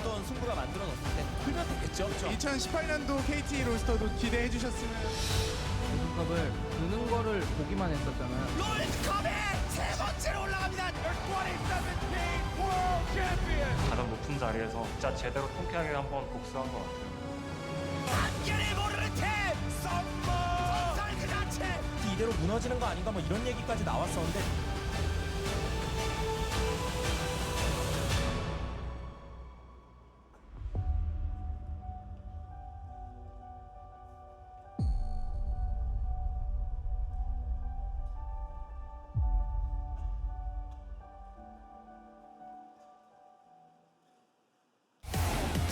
어떤 승부가 만들어졌을 때 풀면 되겠죠. 2018년도 KT 로스터도 기대해 주셨으면 롤드컵을 두는 거를 보기만 했었잖아요. 롤드컵에 세 번째로 올라갑니다. 가장 높은 자리에서 진짜 제대로 통쾌하게 한번 복수한 것 같아요. 한결이 모르는 팀 썸머 전설 그 자체. 이대로 무너지는 거 아닌가 뭐 이런 얘기까지 나왔었는데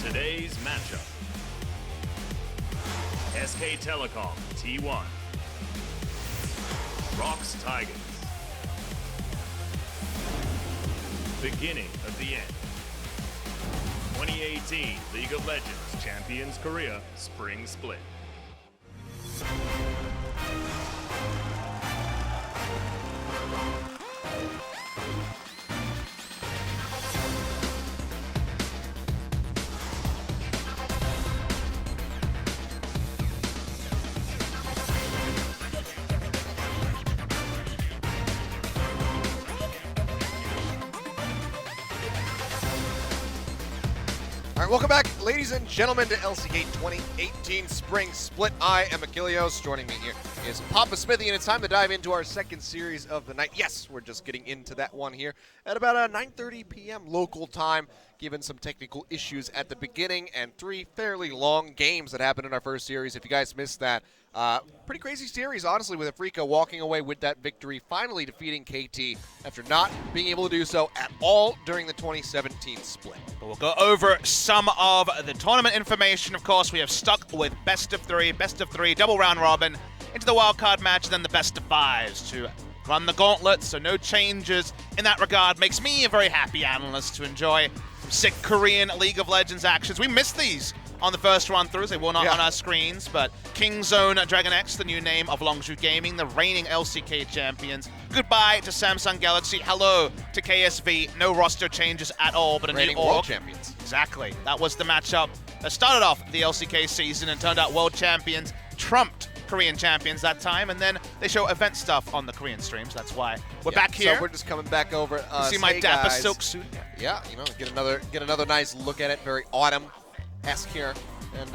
Today's matchup. SK Telecom T1. ROX Tigers. Beginning of the end. 2018 League of Legends Champions Korea Spring Split. All right, welcome back, ladies and gentlemen, to LCK 2018 Spring Split. I am Achilleos. Joining me here is Papa Smithy, and it's time to dive into our second series of the night. Yes, we're just getting into that one here at about 9:30 p.m. local time, given some technical issues at the beginning and three fairly long games that happened in our first series. If you guys missed that, pretty crazy series, honestly, with Afrika walking away with that victory, finally defeating KT after not being able to do so at all during the 2017 split. But we'll go over some of the tournament information. Of course, we have stuck with best of three, double round robin, into the wildcard match, and then the best of fives to run the gauntlet, so no changes in that regard. Makes me a very happy analyst to enjoy some sick Korean League of Legends actions. We missed these on the first run-throughs. They were not on our screens, but Kingzone Dragon X, the new name of Longshu Gaming, the reigning LCK champions. Goodbye to Samsung Galaxy. Hello to KSV. No roster changes at all, but a Reigning new org. world champions. Exactly. That was the matchup that started off the LCK season and turned out world champions trumped Korean champions that time, and then they show event stuff on the Korean streams. That's why we're back here. So we're just coming back over. See my hey dapper guys. silk suit. Yeah, you know, get another nice look at it. Very autumn-esque here, and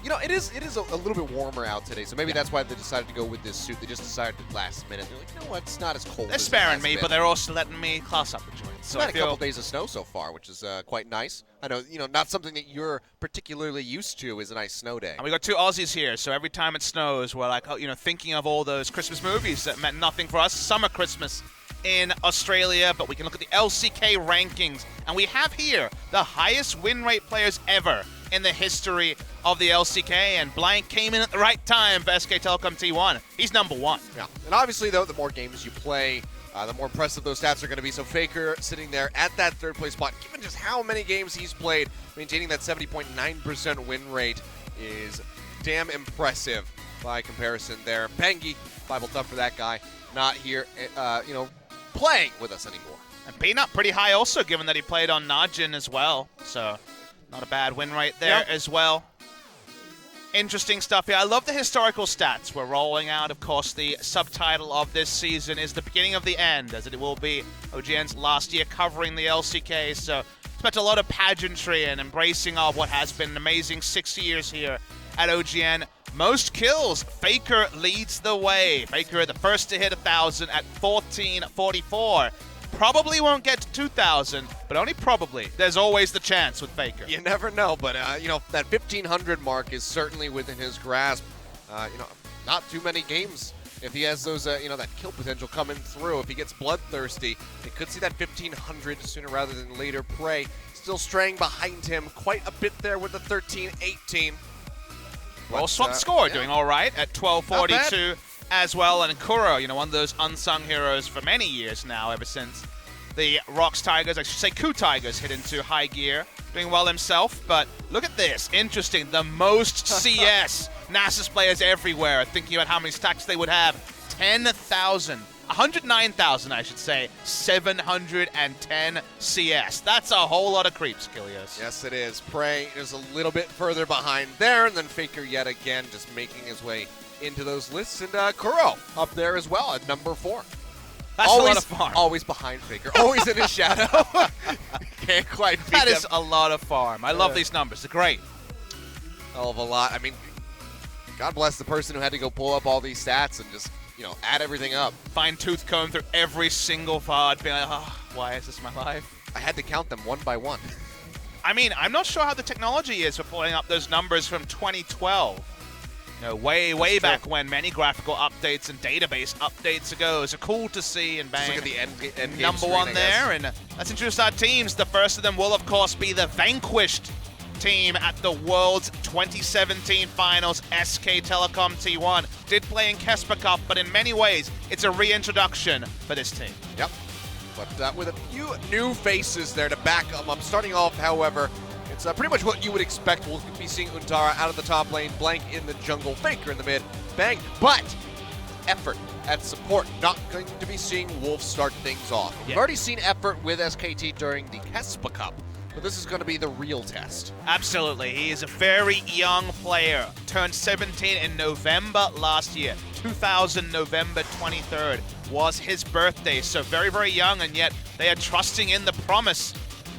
you know, it is a little bit warmer out today, so maybe that's why they decided to go with this suit. They just decided at the last minute. They're like, you know what, it's not as cold. They're as it sparing has me, been. but they're also letting me class up the joints. So We've I had a couple days of snow so far, which is quite nice. I know, you know, not something that you're particularly used to is a nice snow day. And we got two Aussies here, so every time it snows, we're like, oh, you know, thinking of all those Christmas movies that meant nothing for us. Summer Christmas in Australia, but we can look at the LCK rankings, and we have here the highest win rate players ever in the history of the LCK, and Blank came in at the right time for SK Telecom T1. He's number one. Yeah, and obviously, though, the more games you play, the more impressive those stats are going to be. So FLICKR sitting there at that third place spot, given just how many games he's played, maintaining that 70.9% win rate is damn impressive by comparison there. Pengi, Bible tough for that guy, not here, you know, playing with us anymore. And Peanut pretty high also, given that he played on Najin as well. So not a bad win rate there as well. Interesting stuff here. I love the historical stats we're rolling out. Of course, the subtitle of this season is the beginning of the end, as it will be OGN's last year covering the LCK. So expect a lot of pageantry and embracing of what has been an amazing 6 years here at OGN. Most kills, FLICKR leads the way. FLICKR, the first to hit 1,000 at 1444. Probably won't get to 2,000, but only probably. There's always the chance with FLICKR. You never know, but you know, that 1,500 mark is certainly within his grasp. You know, not too many games. If he has those, you know, that kill potential coming through, if he gets bloodthirsty, they could see that 1,500 sooner rather than later. Prey still straying behind him quite a bit there with the 13-18. Well, Swap Score doing all right at 1242 as well. And Kuro, you know, one of those unsung heroes for many years now, ever since the ROX Tigers, I should say Ku Tigers, hit into high gear, doing well himself. But look at this, interesting, the most CS Nasus players everywhere, thinking about how many stacks they would have. 10,000 109,000, I should say, 710 CS. That's a whole lot of creeps, Kilios. Yes, it is. Prey is a little bit further behind there, and then FLICKR yet again just making his way into those lists. And Kuro up there as well at number 4. That's always, a lot of farm. Always behind FLICKR. Always in his shadow. Can't quite beat That them. is a lot of farm. I love these numbers. They're great. Hell of a lot. I mean, God bless the person who had to go pull up all these stats and just, add everything up. Fine tooth comb through every single VOD, being like, oh, why is this my life? I had to count them one by one. I mean, I'm not sure how the technology is for pulling up those numbers from 2012. Way back when, many graphical updates and database updates ago. So cool to see, and bang. Just look at the end game Number screen, one I there, guess. and let's introduce our teams. The first of them will, of course, be the vanquished team at the World's 2017 Finals, SK Telecom T1. Did play in Kesper Cup, but in many ways, it's a reintroduction for this team. Yep. But with a few new faces there to back them up. Starting off, however, it's pretty much what you would expect. We'll be seeing Untara out of the top lane, Blank in the jungle, FLICKR in the mid, bang. But effort at support. Not going to be seeing Wolf start things off. We've already seen effort with SKT during the Kesper Cup, but this is going to be the real test. Absolutely. He is a very young player. Turned 17 in November last year. 2000 November 23rd was his birthday. So very, very young, and yet they are trusting in the promise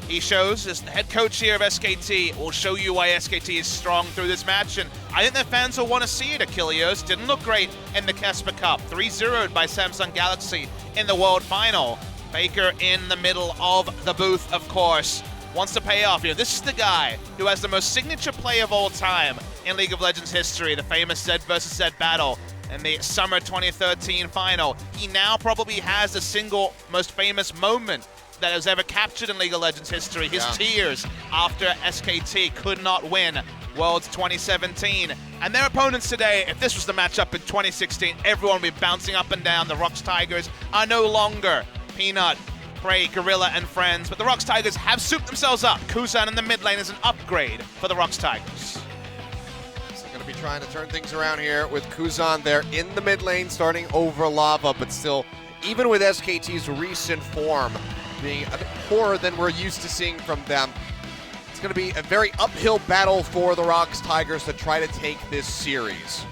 he shows as the head coach here of SKT. Will show you why SKT is strong through this match, and I think their fans will want to see it. Achilleos didn't look great in the Kesper Cup. 3-0'd by Samsung Galaxy in the World Final. FLICKR in the middle of the booth, of course. Wants to pay off. This is the guy who has the most signature play of all time in League of Legends history, the famous Zed versus Zed battle in the summer 2013 final. He now probably has the single most famous moment that was ever captured in League of Legends history. His tears after SKT could not win Worlds 2017. And their opponents today, if this was the matchup in 2016, everyone would be bouncing up and down. The ROX Tigers are no longer Peanut, Prey, Gorilla, and friends, but the ROX Tigers have souped themselves up. Kuzan in the mid lane is an upgrade for the ROX Tigers. So going to be trying to turn things around here with Kuzan there in the mid lane, starting over Lava, but still, even with SKT's recent form being a bit poorer than we're used to seeing from them, it's going to be a very uphill battle for the ROX Tigers to try to take this series.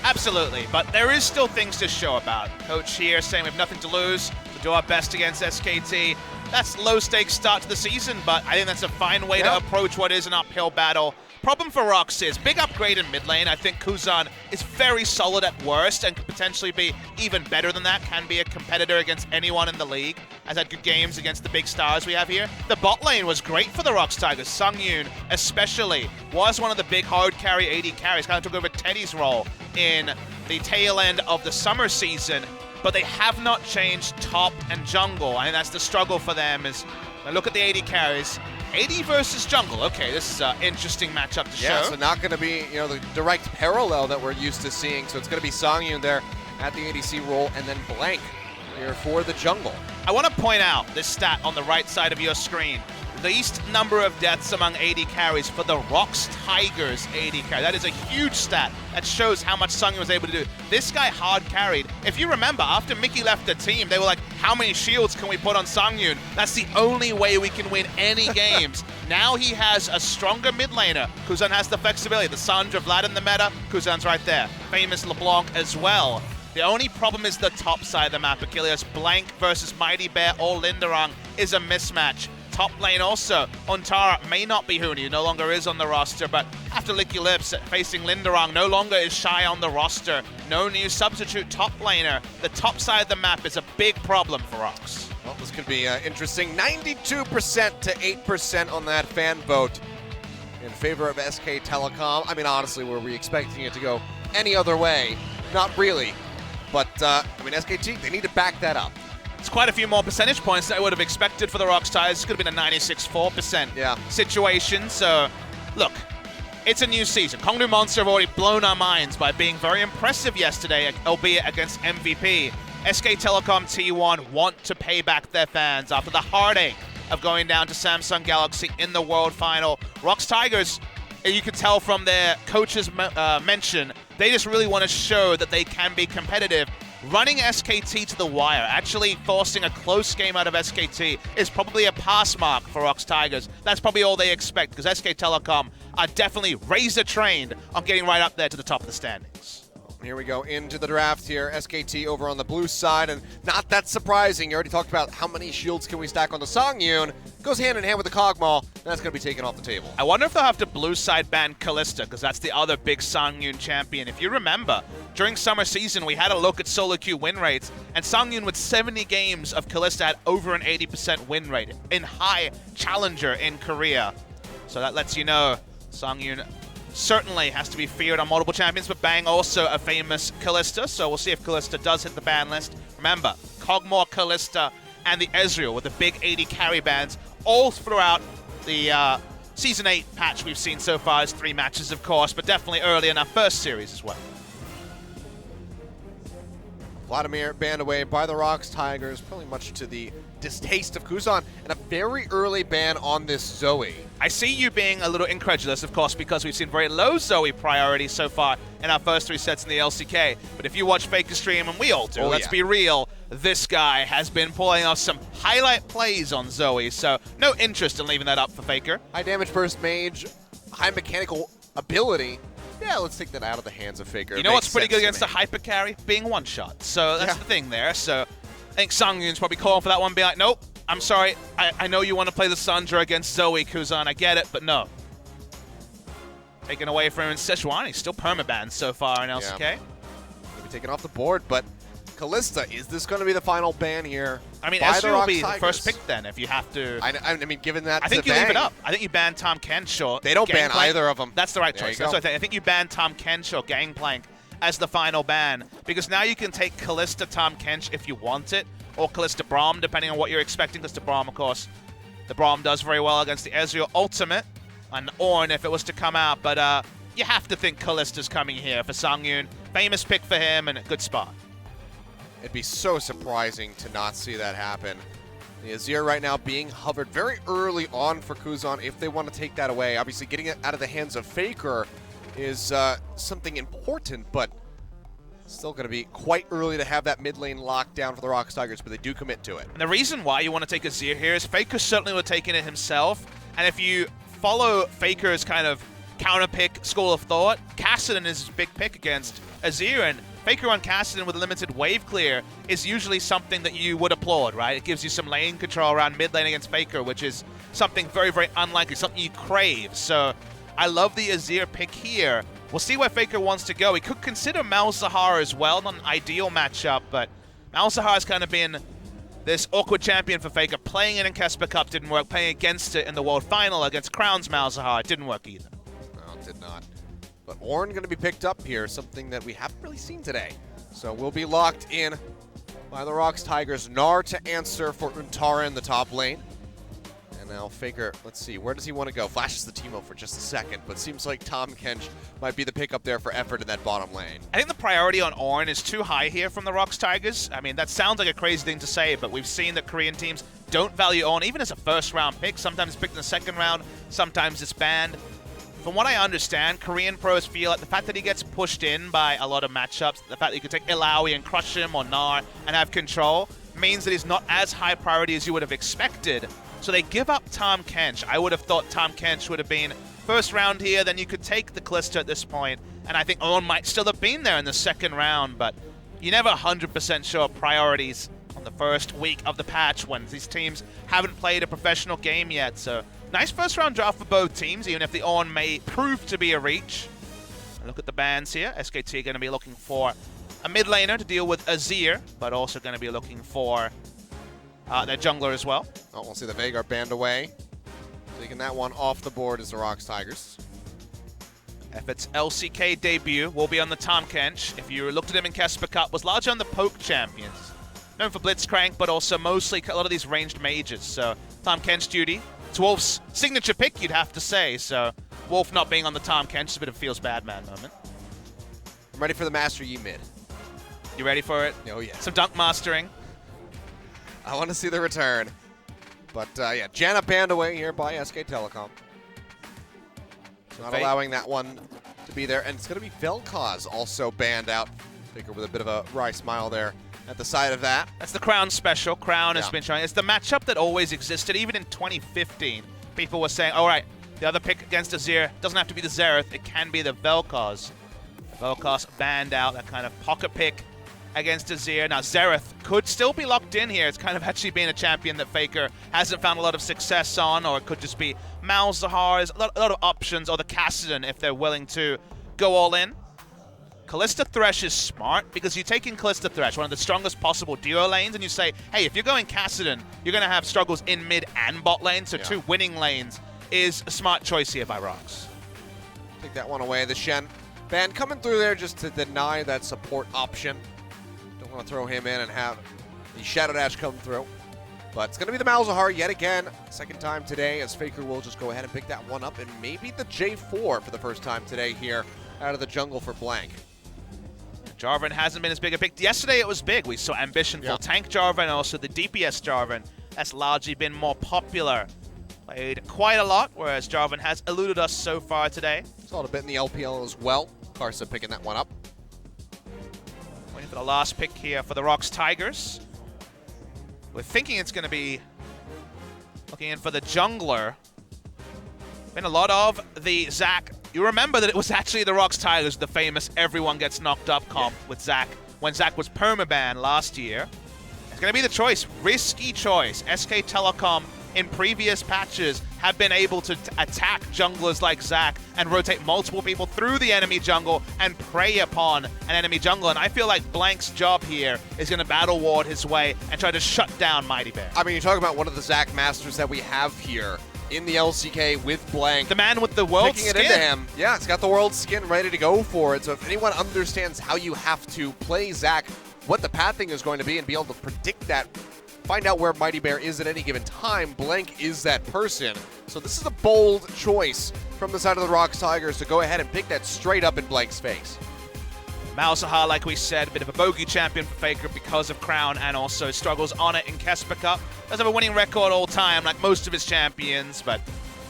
Absolutely, but there is still things to show about. Coach here saying we have nothing to lose. Do our best against SKT. That's low-stakes start to the season, but I think that's a fine way to approach what is an uphill battle. Problem for ROX is big upgrade in mid lane. I think Kuzan is very solid at worst and could potentially be even better than that. Can be a competitor against anyone in the league. Has had good games against the big stars we have here. The bot lane was great for the ROX Tigers. Sangyoon especially was one of the big hard carry AD carries. Kind of took over Teddy's role in the tail end of the summer season. But they have not changed top and jungle. I think that's the struggle for them. Is look at the AD carries. AD versus jungle. Okay, this is an interesting matchup to show. Yeah, so not going to be the direct parallel that we're used to seeing. So it's going to be Sangyoon there at the ADC role, and then Blank here for the jungle. I want to point out this stat on the right side of your screen. Least number of deaths among AD carries for the ROX Tigers AD carry. That is a huge stat. That shows how much Sangyoon was able to do. This guy hard carried. If you remember, after Mickey left the team, they were like, how many shields can we put on Sangyoon? That's the only way we can win any games. Now he has a stronger mid laner. Kuzan has the flexibility. The Sandra, Vlad in the meta. Kuzan's right there. Famous LeBlanc as well. The only problem is the top side of the map. Achilleos, Blank versus Mightybear or Lindarang is a mismatch. Top lane also, Untara may not be Huni, who no longer is on the roster, but after Lick Your Lips facing Lindarang, no longer is Shy on the roster. No new substitute top laner. The top side of the map is a big problem for ROX. Well, this could be interesting. 92% to 8% on that fan vote in favor of SK Telecom. I mean, honestly, were we expecting it to go any other way? Not really. But, I mean, SKT, they need to back that up. It's quite a few more percentage points that I would have expected for the ROX Tigers. This could have been a 96.4% situation. So, look, it's a new season. Kongnu Monster have already blown our minds by being very impressive yesterday, albeit against MVP. SK Telecom T1 want to pay back their fans after the heartache of going down to Samsung Galaxy in the World Final. ROX Tigers, you can tell from their coach's mention, they just really want to show that they can be competitive. running SKT to the wire, actually forcing a close game out of SKT is probably a pass mark for ROX Tigers. That's probably all they expect, because SK Telecom are definitely razor trained on getting right up there to the top of the standings. Here we go into the draft here. SKT over on the blue side, and not that surprising. You already talked about how many shields can we stack on the Sangyoon. Goes hand in hand with the Kog'Maw, and that's going to be taken off the table. I wonder if they'll have to blue side ban Kalista, because that's the other big Sangyoon champion. If you remember, during summer season, we had a look at solo queue win rates, and Sangyoon with 70 games of Kalista had over an 80% win rate in high challenger in Korea. So that lets you know Sangyoon certainly has to be feared on multiple champions, but Bang also a famous Kalista, so we'll see if Kalista does hit the ban list. Remember, Kog'Maw, Kalista, and the Ezreal with the big 80 carry bans all throughout the Season 8 patch we've seen so far. As 3 matches, of course, but definitely early in our first series as well. Vladimir banned away by the ROX Tigers, probably much to the distaste of Kuzan, and a very early ban on this Zoe. I see you being a little incredulous, of course, because we've seen very low Zoe priority so far in our first 3 sets in the LCK. But if you watch FLICKR stream, and we all do, let's be real, this guy has been pulling off some highlight plays on Zoe, so no interest in leaving that up for FLICKR. High damage burst mage, high mechanical ability. Yeah, let's take that out of the hands of FLICKR. You know what's pretty good against the hyper carry? Being one shot. So that's the thing there. So I think Sangyoon's probably calling for that one, being like, nope, I'm sorry. I know you want to play the Sandra against Zoe, Kuzan. I get it, but no. Taken away from him. And Sejuani's still permabanned so far in LCK. Gonna be taken off the board, but Kalista, is this going to be the final ban here? I mean, Ezreal will be the first pick then if you have to. I mean, given that I think you leave it up. I think you ban Tahm Kench or they don't ban Gangplank. either of them. That's the right choice. That's what I think you ban Tahm Kench or Gangplank as the final ban, because now you can take Kalista Tahm Kench if you want it, or Kalista Braum, depending on what you're expecting. Kalista Braum, of course, the Braum does very well against the Ezreal ultimate, and Ornn if it was to come out, but you have to think Kalista's coming here for Sangyoon. Famous pick for him and a good spot. It'd be so surprising to not see that happen. The Azir right now being hovered very early on for Kuzan if they want to take that away. Obviously, getting it out of the hands of FLICKR is something important, but still going to be quite early to have that mid lane locked down for the ROX Tigers, but they do commit to it. And the reason why you want to take Azir here is FLICKR certainly would have taken it himself, and if you follow FLICKR's kind of counter-pick school of thought, Kassadin is his big pick against Azir, and FLICKR on Kassadin with limited wave clear is usually something that you would applaud, right? It gives you some lane control around mid lane against FLICKR, which is something very, very unlikely, something you crave. So I love the Azir pick here. We'll see where FLICKR wants to go. He could consider Malzahar as well, not an ideal matchup, but Malzahar's kind of been this awkward champion for FLICKR. Playing it in Kesper Cup didn't work. Playing against it in the World Final against Crown's Malzahar didn't work either. No, it did not. But Ornn going to be picked up here, something that we haven't really seen today. So we'll be locked in by the ROX Tigers. Gnar to answer for Untara in the top lane. And now FLICKR, let's see, where does he want to go? Flashes the Teemo for just a second, but seems like Tahm Kench might be the pickup there for effort in that bottom lane. I think the priority on Ornn is too high here from the ROX Tigers. I mean, that sounds like a crazy thing to say, but we've seen that Korean teams don't value Ornn, even as a first-round pick. Sometimes picked in the second round, sometimes it's banned. From what I understand, Korean pros feel like the fact that he gets pushed in by a lot of matchups, the fact that you can take Illaoi and crush him or Gnar and have control, means that he's not as high priority as you would have expected. So they give up Tahm Kench. I would have thought Tahm Kench would have been first round here, then you could take the Kalista at this point, and I think Ornn might still have been there in the second round, but you're never 100% sure priorities on the first week of the patch when these teams haven't played a professional game yet. So nice first round draft for both teams, even if the Ornn may prove to be a reach. And look at the bans here. SKT are going to be looking for a mid laner to deal with Azir, but also going to be looking for their jungler as well. Oh, we'll see the Veigar banned away. Taking that one off the board is the ROX Tigers. Effort's LCK debut will be on the Tahm Kench. If you looked at him in Kesper Cup, was largely on the poke champions. Known for Blitzcrank, but also mostly a lot of these ranged mages. So Tahm Kench duty. It's Wolf's signature pick, you'd have to say. So Wolf not being on the Tahm Kench is a bit of feels bad man moment. I'm ready for the Master Yi mid. You ready for it? Oh, yeah. Some dunk mastering. I want to see the return. But, yeah, Janna banned away here by SK Telecom. Not allowing that one to be there. And it's going to be Vel'Koz also banned out FLICKR with a bit of a wry smile there at the side of that. That's the Crown special. Crown has Yeah. been showing. It's the matchup that always existed. Even in 2015, people were saying, all right, the other pick against Azir doesn't have to be the Xerath. It can be the Vel'Koz. Vel'Koz banned out that kind of pocket pick against Azir. Now, Xerath could still be locked in here. It's kind of actually been a champion that FLICKR hasn't found a lot of success on, or it could just be Malzahar. There's a lot of options, or the Kassadin if they're willing to go all in. Kalista Thresh is smart because you take in Kalista Thresh, one of the strongest possible duo lanes, and you say, hey, if you're going Kassadin, you're going to have struggles in mid and bot lane, so 2 winning lanes is a smart choice here by ROX. Take that one away. The Shen ban coming through there just to deny that support option. Don't want to throw him in and have the Shadow Dash come through. But it's going to be the Malzahar yet again. Second time today as FLICKR will just go ahead and pick that one up. And maybe the J4 for the first time today here out of the jungle for Blank. Jarvan hasn't been as big a pick. Yesterday it was big. We saw Ambitionful tank Jarvan and also the DPS Jarvan. That's largely been more popular. Played quite a lot, whereas Jarvan has eluded us so far today. Saw it a bit in the LPL as well. Karsa picking that one up. Waiting for the last pick here for the ROX Tigers. We're thinking it's going to be looking in for the jungler. Been a lot of the Zac. You remember that it was actually the ROX Tigers, the famous everyone gets knocked up comp with Zac, when Zac was permaban last year. It's going to be the choice, risky choice. SK Telecom in previous patches have been able to attack junglers like Zac and rotate multiple people through the enemy jungle and prey upon an enemy jungle. And I feel like Blank's job here is going to battle ward his way and try to shut down Mightybear. I mean, you're talking about one of the Zac masters that we have here in the LCK with Blank. The man with the world Picking skin. it into him. Yeah, it's got the world skin ready to go for it. So if anyone understands how you have to play Zac, what the pathing is going to be, and be able to predict that, find out where Mightybear is at any given time, Blank is that person. So this is a bold choice from the side of the ROX Tigers to go ahead and pick that straight up in Blank's face. Malzahar, like we said, a bit of a bogey champion for FLICKR because of Crown and also struggles on it in Kesper Cup. Does have a winning record all time, like most of his champions, but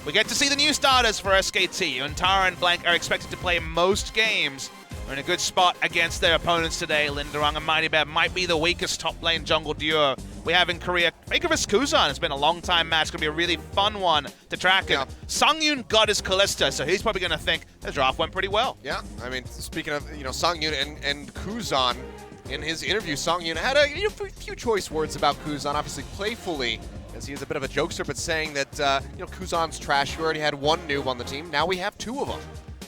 we get to see the new starters for SKT. Untara and Blank are expected to play most games. We're in a good spot against their opponents today. Lindarang and Mightybear might be the weakest top lane jungle duo we have in Korea. FLICKR vs Kuzan has been a long time match. It's going to be a really fun one to track. Yeah. And Sangyoon got his Kalista, so he's probably going to think the draft went pretty well. Yeah, I mean, speaking of, Sangyoon and Kuzan, in his interview, Sangyoon had a few choice words about Kuzan, obviously playfully, as he is a bit of a jokester, but saying that, Kuzan's trash. We already had one noob on the team. Now we have 2 of them.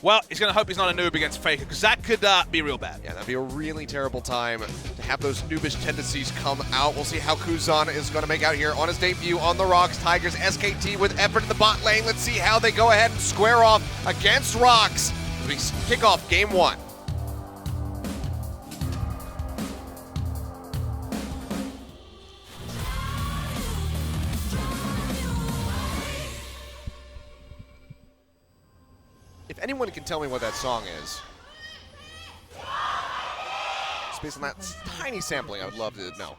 Well, he's going to hope he's not a noob against FLICKR, because that could be real bad. Yeah, that'd be a really terrible time to have those noobish tendencies come out. We'll see how Kuzan is going to make out here on his debut on the ROX Tigers. SKT with effort in the bot lane. Let's see how they go ahead and square off against ROX as we kick off game 1. If anyone can tell me what that song is, just based on that tiny sampling, I would love to know.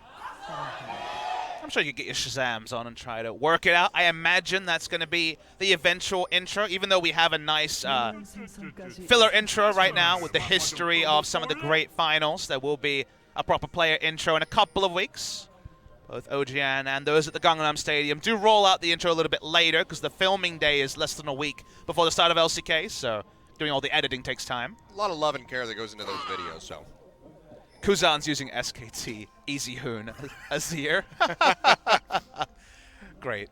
I'm sure you could get your Shazams on and try to work it out. I imagine that's going to be the eventual intro, even though we have a nice filler intro right now with the history of some of the great finals. There will be a proper player intro in a couple of weeks. Both OGN and those at the Gangnam Stadium do roll out the intro a little bit later because the filming day is less than a week before the start of LCK, so doing all the editing takes time. A lot of love and care that goes into those videos, so. Kuzan's using SKT, Easy Hoon, Azir. Great.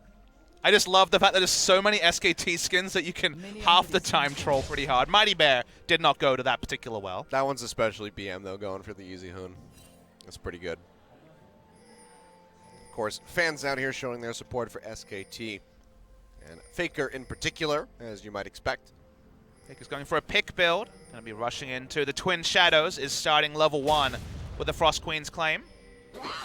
I just love the fact that there's so many SKT skins that you can half the time troll pretty hard. Mightybear did not go to that particular well. That one's especially BM, though, going for the Easy Hoon. That's pretty good. Of course, fans out here showing their support for SKT. And FLICKR in particular, as you might expect. FLICKR's going for a pick build. Going to be rushing into the Twin Shadows, is starting level 1 with the Frost Queen's claim.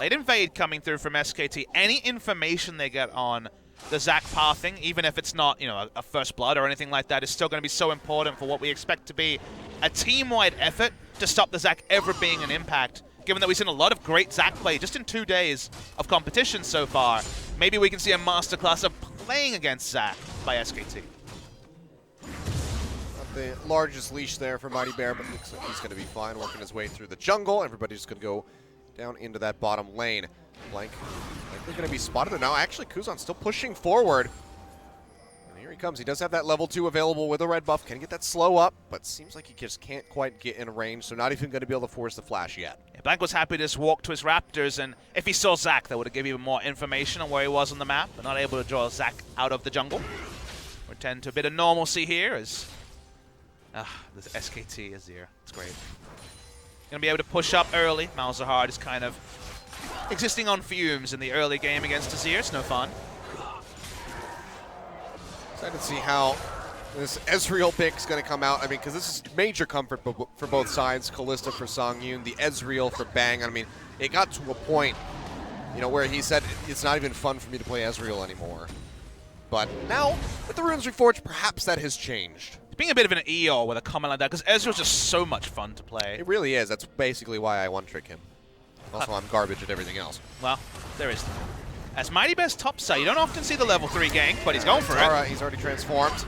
Late invade coming through from SKT. Any information they get on the Zac pathing, even if it's not, a first blood or anything like that, is still going to be so important for what we expect to be a team-wide effort to stop the Zac ever being an impact. Given that we've seen a lot of great Zac play just in 2 days of competition so far, maybe we can see a masterclass of playing against Zac by SKT. the largest leash there for Mightybear, but looks like he's going to be fine working his way through the jungle. Everybody's going to go down into that bottom lane. Blank likely going to be spotted. Now, actually, Kuzan still pushing forward. And here he comes. He does have that level 2 available with a red buff. Can get that slow up, but seems like he just can't quite get in range, so not even going to be able to force the flash yet. Yeah, Blank was happy to just walk to his Raptors, and if he saw Zac, that would have given him more information on where he was on the map, but not able to draw Zac out of the jungle. Return to a bit of normalcy here as this SKT Azir. It's great. Gonna be able to push up early. Malzahar is kind of existing on fumes in the early game against Azir. It's no fun. Excited to see how this Ezreal pick is going to come out. I mean, because this is major comfort for both sides. Kalista for Sangyoon, the Ezreal for Bang. I mean, it got to a point, you know, where he said it's not even fun for me to play Ezreal anymore. But now, with the Runes Reforged, perhaps that has changed. It's being a bit of an EO with a comment like that, because Ezreal's just so much fun to play. It really is. That's basically why I one-trick him. Also, I'm garbage at everything else. Well, there is that. As Mightybear's top side, you don't often see the level 3 gank, but he's going for it. He's already transformed.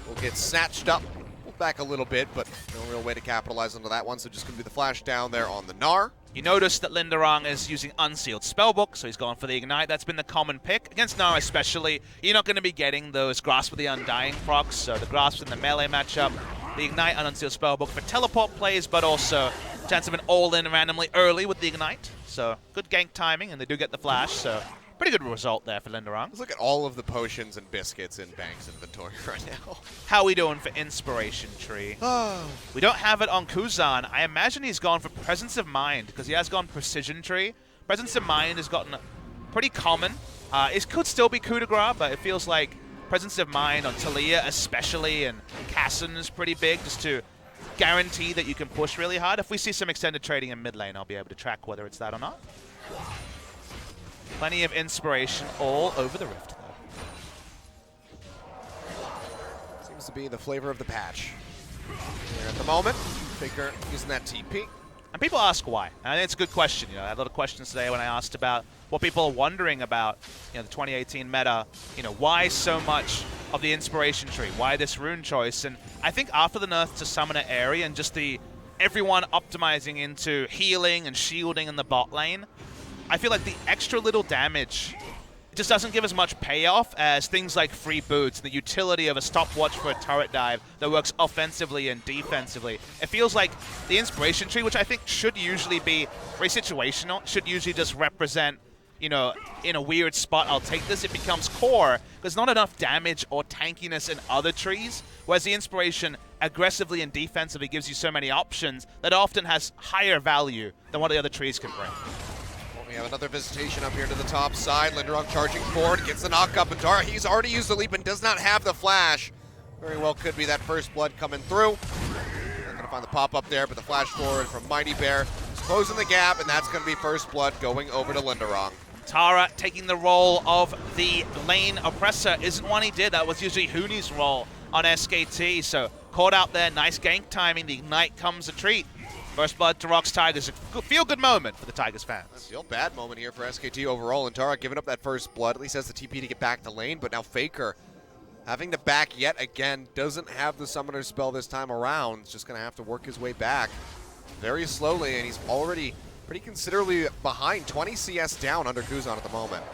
Will get snatched up. Pulled back a little bit, but no real way to capitalize onto that one, so just going to be the flash down there on the Gnar. You notice that Lindarang is using Unsealed Spellbook, so he's going for the Ignite. That's been the common pick. Against Gnar especially, you're not going to be getting those Grasp of the Undying procs, so the Grasp in the melee matchup, the Ignite and Unsealed Spellbook for teleport plays, but also chance of an all-in randomly early with the Ignite. So good gank timing, and they do get the flash, so pretty good result there for Lindarang. Let's look at all of the potions and biscuits in Bang's inventory right now. How are we doing for Inspiration Tree? We don't have it on Kuzan. I imagine he's gone for Presence of Mind, because he has gone Precision Tree. Presence of Mind has gotten pretty common. It could still be coup de grace, but it feels like Presence of Mind on Taliyah especially, and Kassan is pretty big, just to guarantee that you can push really hard. If we see some extended trading in mid lane, I'll be able to track whether it's that or not. Plenty of inspiration all over the Rift, though. Seems to be the flavor of the patch. Here at the moment, FLICKR using that TP. And people ask why. And I think it's a good question. You know, I had a lot of questions today when I asked about what people are wondering about, you know, the 2018 meta. You know, why so much of the inspiration tree? Why this rune choice? And I think after the nerf to Summoner area and just the everyone optimizing into healing and shielding in the bot lane, I feel like the extra little damage just doesn't give as much payoff as things like free boots, the utility of a stopwatch for a turret dive that works offensively and defensively. It feels like the inspiration tree, which I think should usually be very situational, should usually just represent, you know, in a weird spot, I'll take this. It becomes core. There's not enough damage or tankiness in other trees, whereas the inspiration aggressively and defensively gives you so many options that often has higher value than what the other trees can bring. We have another visitation up here to the top side. Lindarang charging forward, gets the knock up. Untara, he's already used the leap and does not have the flash. Very well could be that first blood coming through. Not going to find the pop up there, but the flash forward from Mightybear is closing the gap, and that's going to be first blood going over to Lindarang. Tara taking the role of the lane oppressor isn't one he did. That was usually Huni's role on SKT, so caught out there. Nice gank timing. The Ignite comes a treat. First blood to ROX Tigers. A feel-good moment for the Tigers fans. A feel-bad moment here for SKT overall. Untara giving up that first blood. At least has the TP to get back to lane, but now FLICKR having to back yet again. Doesn't have the summoner spell this time around. He's just going to have to work his way back very slowly, and he's already pretty considerably behind. 20 CS down under Kuzan at the moment.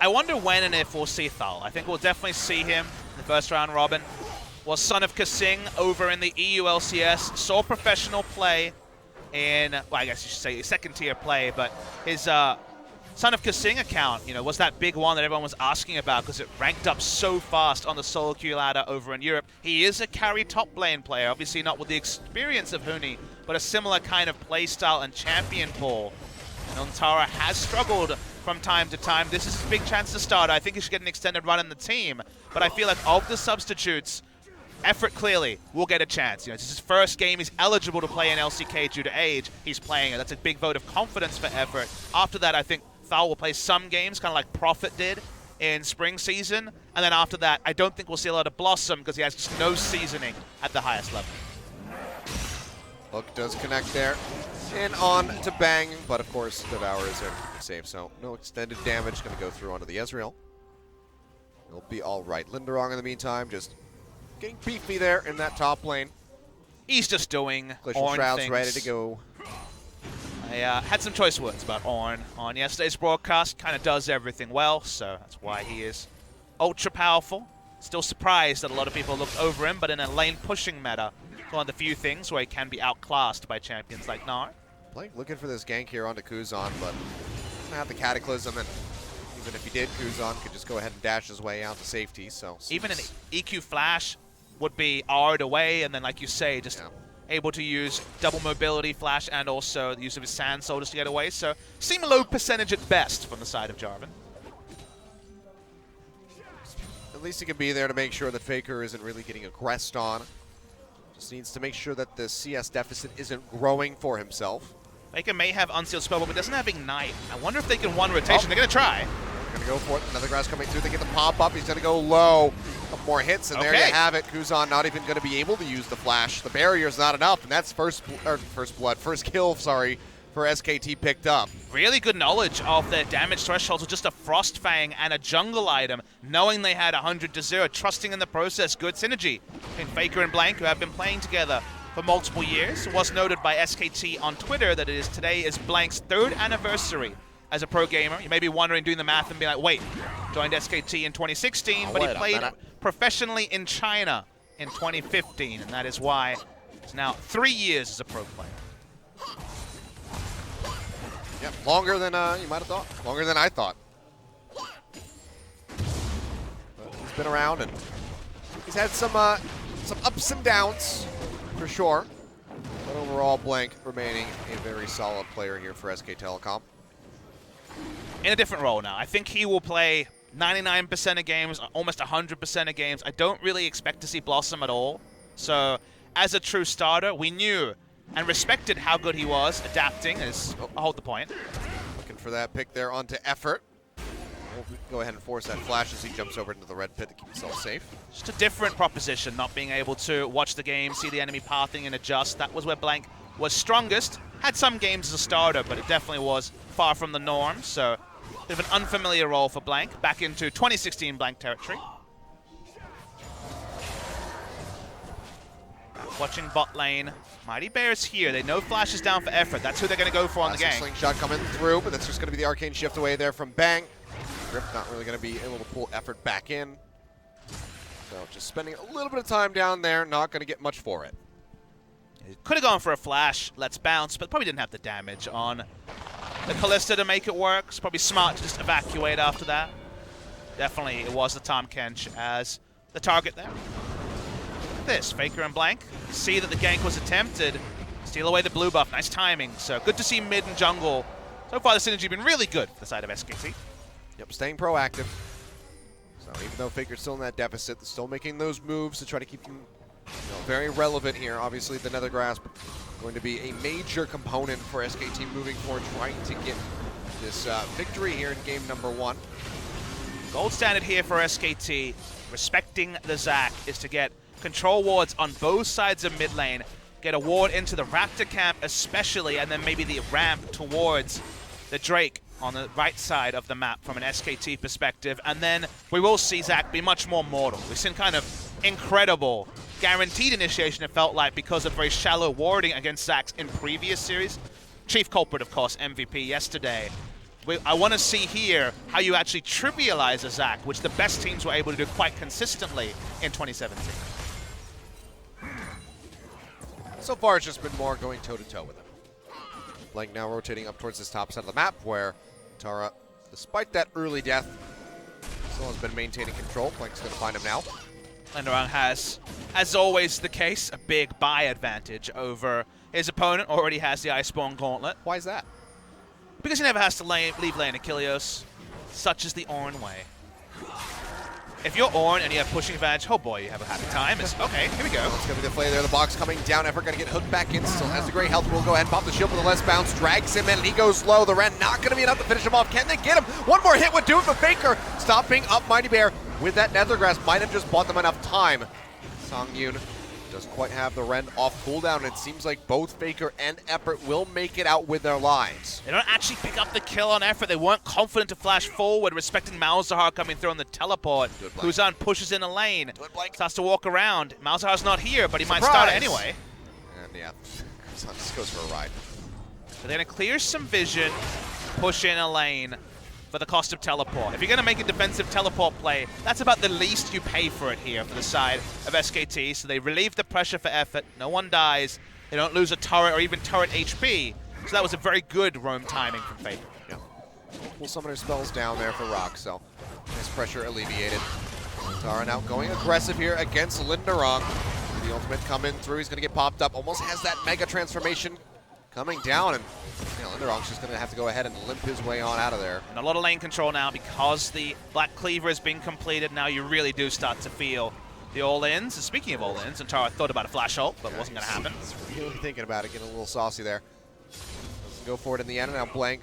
I wonder when and if we'll see Thal. I think we'll definitely see him in the first round robin. Was Son of Kasing over in the EU LCS. Saw professional play in, well, I guess you should say second tier play, but his Son of Kasing account, you know, was that big one that everyone was asking about because it ranked up so fast on the solo queue ladder over in Europe. He is a carry top lane player, obviously not with the experience of Huni, but a similar kind of play style and champion pool. And Untara has struggled from time to time. This is his big chance to start. I think he should get an extended run in the team, but I feel like of the substitutes, Effort clearly will get a chance. You know, this is his first game. He's eligible to play in LCK due to age. He's playing it. That's a big vote of confidence for Effort. After that, I think Thal will play some games, kind of like Prophet did in spring season. And then after that, I don't think we'll see a lot of Blossom because he has just no seasoning at the highest level. Hook does connect there. And on to Bang, but of course, Devour is there to keep it safe, so no extended damage going to go through onto the Ezreal. He'll be all right. Lindarang in the meantime, just getting beefy there in that top lane. He's just doing Glacial Ornn Shroud's things. ready to go. I had some choice words about Ornn on yesterday's broadcast. Kind of does everything well, so that's why he is ultra powerful. Still surprised that a lot of people looked over him, but in a lane pushing meta, it's one of the few things where he can be outclassed by champions like Gnar. Blink looking for this gank here onto Kuzan, but doesn't have the Cataclysm, and even if he did, Kuzan could just go ahead and dash his way out to safety. So Even an EQ flash would be R'd away, and then, like you say, just able to use double mobility flash and also the use of his Sand Soldiers to get away. So seem low percentage at best from the side of Jarvan. at least he can be there to make sure that FLICKR isn't really getting aggressed on. Just needs to make sure that the CS deficit isn't growing for himself. FLICKR may have Unsealed Spell, but doesn't have Ignite. I wonder if they can one rotation. They're going to try. Gonna go for it. Another grass coming through. They get the pop up. He's gonna go low. A couple more hits, and there you have it. Kuzan not even gonna be able to use the flash. The barrier's not enough, and that's first kill, sorry, for SKT picked up. Really good knowledge of their damage thresholds with just a Frost Fang and a jungle item, knowing they had 100 to 0, trusting in the process. Good synergy between FLICKR and Blank, who have been playing together for multiple years. It was noted by SKT on Twitter that today is Blank's 3rd anniversary as a pro gamer. You may be wondering, doing the math and be like, wait, joined SKT in 2016, but he played professionally in China in 2015, and that is why it's now 3 years as a pro player. Yep, longer than you might have thought. Longer than I thought. But he's been around, and he's had some ups and downs, for sure. But overall, Blank remaining a very solid player here for SK Telecom. In a different role now. I think he will play 99% of games, almost 100% of games. I don't really expect to see Blossom at all. So, as a true starter, we knew and respected how good he was adapting. I'll hold the point. Looking for that pick there onto Effort. We'll go ahead and force that flash as he jumps over into the red pit to keep himself safe. Just a different proposition, not being able to watch the game, see the enemy pathing and adjust. That was where Blank was strongest. Had some games as a starter, but it definitely was far from the norm. So, bit of an unfamiliar role for Blank. Back into 2016 Blank territory. Watching bot lane. Mightybear is here. They know Flash is down for Effort. That's who they're going to go for on the game. Slingshot coming through, but that's just going to be the arcane shift away there from Bang. Grip not really going to be able to pull Effort back in. So just spending a little bit of time down there, not going to get much for it. Could have gone for a flash, let's bounce, but probably didn't have the damage on the Kalista to make it work. It's probably smart to just evacuate after that. Definitely it was the Tahm Kench as the target there. Look at this, FLICKR and Blank. See that the gank was attempted. Steal away the blue buff, nice timing. So good to see mid and jungle. So far the synergy been really good for the side of SKT. Yep, staying proactive. So even though FLICKR's still in that deficit, they're still making those moves to try to keep them very relevant here. Obviously, the Nether Grasp going to be a major component for SKT moving forward, trying to get this victory here in game number 1. Gold standard here for SKT, respecting the Zac, is to get control wards on both sides of mid lane, get a ward into the Raptor camp especially, and then maybe the ramp towards the Drake on the right side of the map from an SKT perspective, and then we will see Zac be much more mortal. We've seen kind of incredible guaranteed initiation, it felt like, because of very shallow warding against Zac in previous series. Chief culprit, of course, MVP yesterday. I want to see here how you actually trivialize a Zac, which the best teams were able to do quite consistently in 2017. So far, it's just been more going toe-to-toe with him. Blank now rotating up towards this top side of the map, where Untara, despite that early death, still has been maintaining control. Blank's going to find him now. Lindarang has, as always the case, a big buy advantage over his opponent. Already has the Iceborne Gauntlet. Why is that? Because he never has to leave lane Achilles. Such is the Ornn way. If you're Ornn and you have pushing advantage, oh boy, you have a happy time. Okay, here we go. It's going to be the play there. The box coming down. Effort going to get hooked back in. Still has the great health. We'll go ahead and pop the shield with a less bounce. Drags him in, and he goes low. The Ren not going to be enough to finish him off. Can they get him? One more hit would do it for FLICKR. Stopping up Mightybear with that Nethergrass. Might have just bought them enough time. Sangyoon doesn't quite have the Ren off cooldown. It seems like both FLICKR and Effort will make it out with their lives. They don't actually pick up the kill on Effort. They weren't confident to flash forward, respecting Malzahar coming through on the teleport. Kuzan pushes in a lane, starts to walk around. Malzahar's not here, but he might start it anyway. yeah, Kuzan just goes for a ride. They're going to clear some vision, push in a lane for the cost of teleport. If you're going to make a defensive teleport play, that's about the least you pay for it here for the side of SKT. So they relieve the pressure for effort. No one dies. They don't lose a turret or even turret HP. So that was a very good roam timing from FLICKR. Yeah. Multiple summoner spells down there for ROX, so nice pressure alleviated. Untara now going aggressive here against Lindarang. The ultimate coming through. He's going to get popped up. Almost has that mega transformation coming down, and Lindarang's just going to have to go ahead and limp his way on out of there. And a lot of lane control now because the Black Cleaver has been completed. Now you really do start to feel the all-ins. And speaking of all-ins, Untara thought about a flash ult, but wasn't going to happen. He's really thinking about it, getting a little saucy there. Doesn't go for it in the end, and now Blank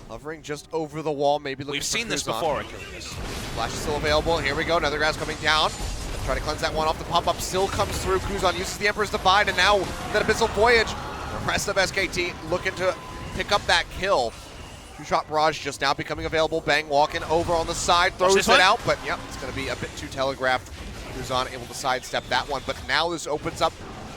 hovering just over the wall, maybe looking We've for seen this Kuzan. before, Achilles. Flash is still available. Here we go. Another grass coming down. Try to cleanse that one off. The pop-up still comes through. Kuzan uses the Emperor's Divide, and now that Abyssal Voyage. The rest of SKT looking to pick up that kill. Two-shot barrage just now becoming available. Bang walking over on the side, throws it out, but yep, it's going to be a bit too telegraphed. Kuzan able to sidestep that one, but now this opens up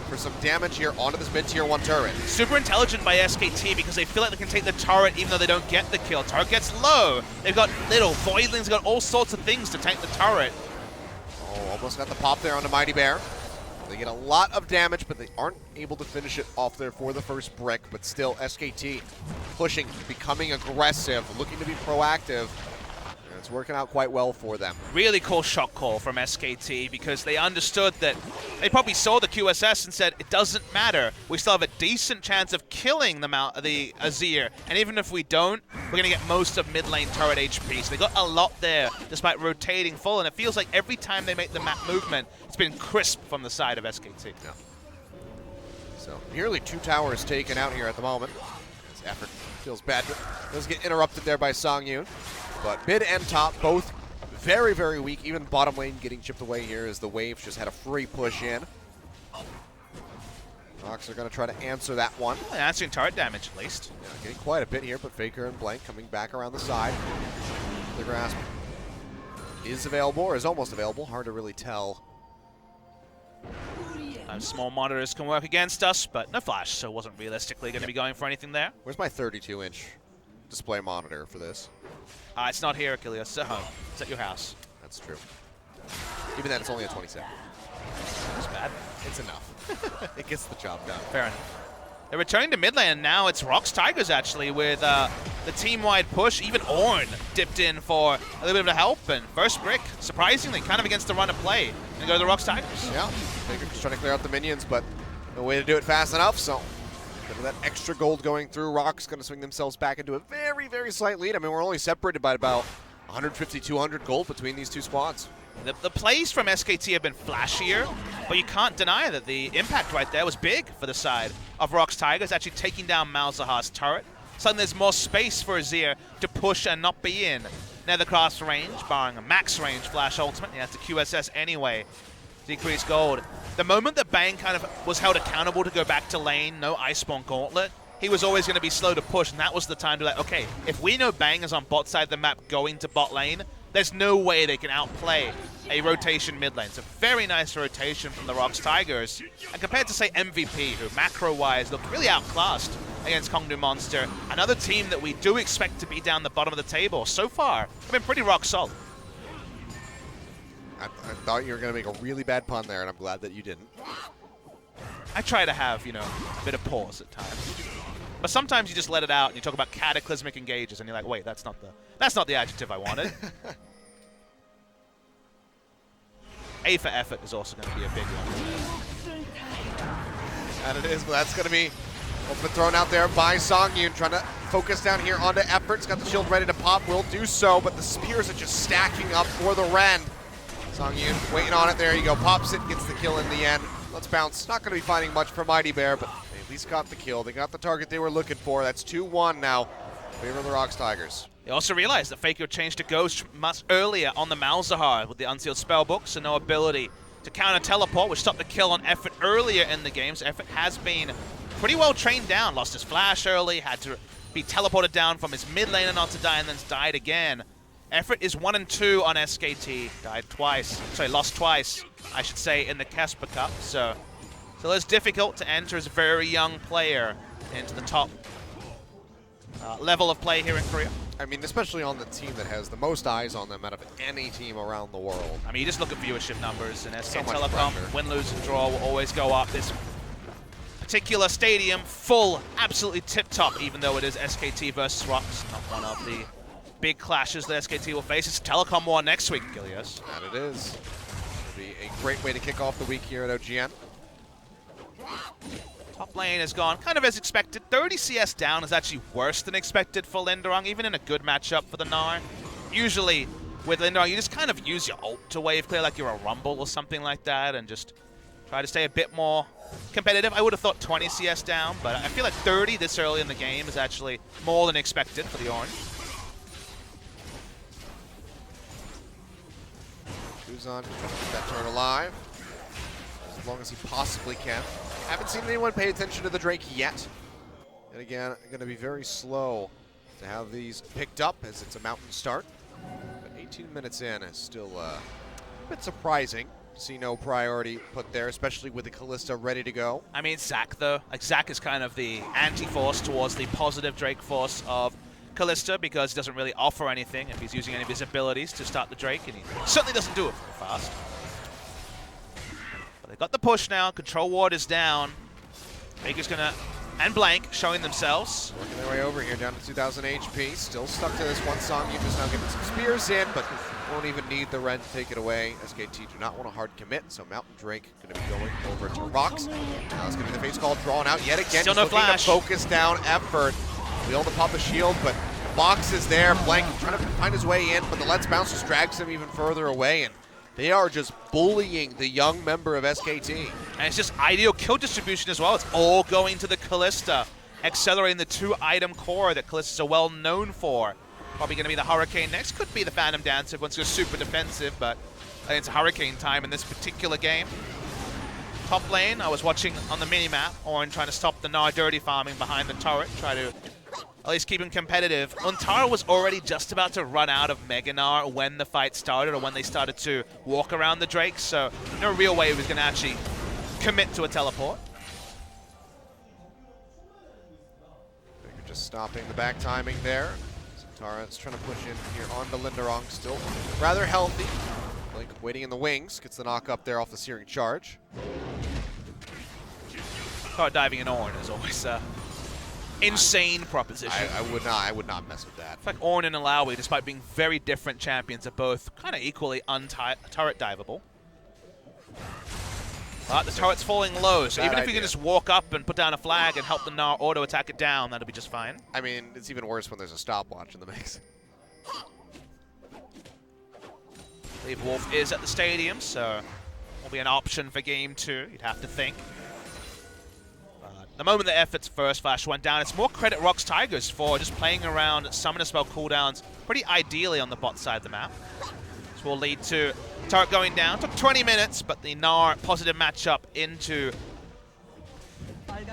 for some damage here onto this mid-tier 1 turret. Super intelligent by SKT because they feel like they can take the turret even though they don't get the kill. Turret gets low. They've got little voidlings, got all sorts of things to tank the turret. Oh, almost got the pop there onto Mightybear. They get a lot of damage, but they aren't able to finish it off there for the first brick. But still, SKT pushing, becoming aggressive, looking to be proactive. And it's working out quite well for them. Really cool shot call from SKT because they understood that they probably saw the QSS and said, it doesn't matter. We still have a decent chance of killing the Azir. And even if we don't, we're going to get most of mid lane turret HP. So they got a lot there despite rotating full. And it feels like every time they make the map movement, it's been crisp from the side of SKT. Yeah. So nearly 2 towers taken out here at the moment. This effort feels bad, but does get interrupted there by Sangyoon. But mid and top, both very, very weak. Even bottom lane getting chipped away here as the Waves just had a free push in. ROX are going to try to answer that one. Well, answering turret damage at least. Yeah, getting quite a bit here, but FLICKR and Blank coming back around the side. The grasp is available, or is almost available. Hard to really tell. Small monitors can work against us, but no flash, so wasn't realistically going to be going for anything there. Where's my 32-inch display monitor for this? It's not here, Achilles. It's at home. It's at your house. That's true. Even then, it's only a 27. That's bad. It's enough. It gets the job done. Fair enough. They're returning to mid lane, and now it's ROX Tigers, actually, with the team-wide push. Even Ornn dipped in for a little bit of help, and first brick, surprisingly, kind of against the run of play, and go to the ROX Tigers. Yeah, FLICKR just trying to clear out the minions, but no way to do it fast enough, so bit of that extra gold going through. ROX going to swing themselves back into a very, very slight lead. I mean, we're only separated by about 150, 200 gold between these two squads. The plays from SKT have been flashier, but you can't deny that the impact right there was big for the side of ROX Tigers, actually taking down Malzahar's turret. Suddenly there's more space for Azir to push and not be in Nethercraft's range, barring a max range flash ultimate. He has the QSS anyway. Decrease gold. The moment that Bang kind of was held accountable to go back to lane, no Iceborne Gauntlet, he was always going to be slow to push, and that was the time to like, okay, if we know Bang is on bot side of the map going to bot lane, there's no way they can outplay a rotation mid lane. It's a very nice rotation from the ROX Tigers. And compared to, say, MVP, who macro-wise looked really outclassed against Kongdu Monster, another team that we do expect to be down the bottom of the table, so far, have been pretty rock solid. I thought you were going to make a really bad pun there, and I'm glad that you didn't. I try to have, you know, a bit of pause at times. But sometimes you just let it out and you talk about cataclysmic engages and you're like, wait, that's not the adjective I wanted. A for effort is also going to be a big one. And it is, but that's going to be open thrown out there by Sangyoon, trying to focus down here onto effort. He's got the shield ready to pop, will do so, but the spears are just stacking up for the Ren. Sangyoon waiting on it, there you go, pops it, gets the kill in the end. Let's bounce, not going to be finding much for Mightybear, but they at least got the kill. They got the target they were looking for. That's 2-1 now in favor of the ROX Tigers. They also realized that FLICKR changed to Ghost much earlier on the Malzahar with the Unsealed Spellbook, so no ability to counter teleport, which stopped the kill on Effort earlier in the game. So Effort has been pretty well trained down. Lost his flash early, had to be teleported down from his mid lane and not to die, and then died again. Effort is 1-2 on SKT. Died twice. Sorry, lost twice, I should say, in the Casper Cup. So Still is difficult to enter as a very young player into the top level of play here in Korea. I mean, especially on the team that has the most eyes on them out of any team around the world. I mean, you just look at viewership numbers, and SK So much Telecom, pressure. win, lose, and draw will always go up. This particular stadium full, absolutely tip-top, even though it is SKT versus ROX, not one of the big clashes that SKT will face. It's a Telecom war next week, Gilios. That it is. It'll be a great way to kick off the week here at OGN. Top lane has gone kind of as expected. 30 CS down is actually worse than expected for Lindarang, even in a good matchup for the Gnar. Usually, with Lindarang, you just kind of use your ult to wave clear like you're a Rumble or something like that and just try to stay a bit more competitive. I would have thought 20 CS down, but I feel like 30 this early in the game is actually more than expected for the Ornn. Kuzan trying to keep that turret alive as long as he possibly can. Haven't seen anyone pay attention to the Drake yet. And again, going to be very slow to have these picked up as it's a mountain start. But 18 minutes in is still a bit surprising to see no priority put there, especially with the Kalista ready to go. I mean, Zac, though. Like, Zac is kind of the anti-force towards the positive Drake force of Kalista because he doesn't really offer anything if he's using any of his abilities to start the Drake, and he certainly doesn't do it very fast. But they got the push now. Control ward is down. Faker's gonna, and Blank showing themselves. Working their way over here down to 2,000 HP. Still stuck to this one song. You just now getting some spears in, but won't even need the Ren to take it away. SKT do not want a hard commit, so Mountain Drake going to be going over to ROX. Now it's going to be the face call drawn out yet again. Still Just no looking flash. to focus down effort. Wheel to pop a shield, but Box is there. Blank trying to find his way in, but the Let's Bounce just drags him even further away, and they are just bullying the young member of SKT. And it's just ideal kill distribution as well. It's all going to the Kalista, accelerating the 2-item core that Kalista is so well known for. Probably going to be the Hurricane next. Could be the Phantom Dancer once goes super defensive, but I think it's Hurricane time in this particular game. Top lane, I was watching on the mini-map, Ornn trying to stop the Gnar dirty farming behind the turret, try to at least keep him competitive. Untara was already just about to run out of Mega Gnar when the fight started, or when they started to walk around the Drake, so no real way he was going to actually commit to a teleport. They're just stopping the back timing there. Tara's trying to push in here onto Lindarang, still rather healthy. Blink waiting in the wings, gets the knock up there off the Searing Charge. Card diving in Ornn is always insane proposition. I would not mess with that. In fact, Ornn and Alawi, despite being very different champions, are both kind of equally turret diveable. But the turret's falling low, so Bad even if you idea. can just walk up and put down a flag and help the Gnar auto-attack it down, that'll be just fine. I mean, it's even worse when there's a stopwatch in the mix. I believe Wolf is at the stadium, so will be an option for game 2, you'd have to think. But the moment the effort's first flash went down, it's more credit ROX Tigers for just playing around summoner spell cooldowns pretty ideally on the bot side of the map. This will lead to turret going down. Took 20 minutes, but the Gnar positive matchup into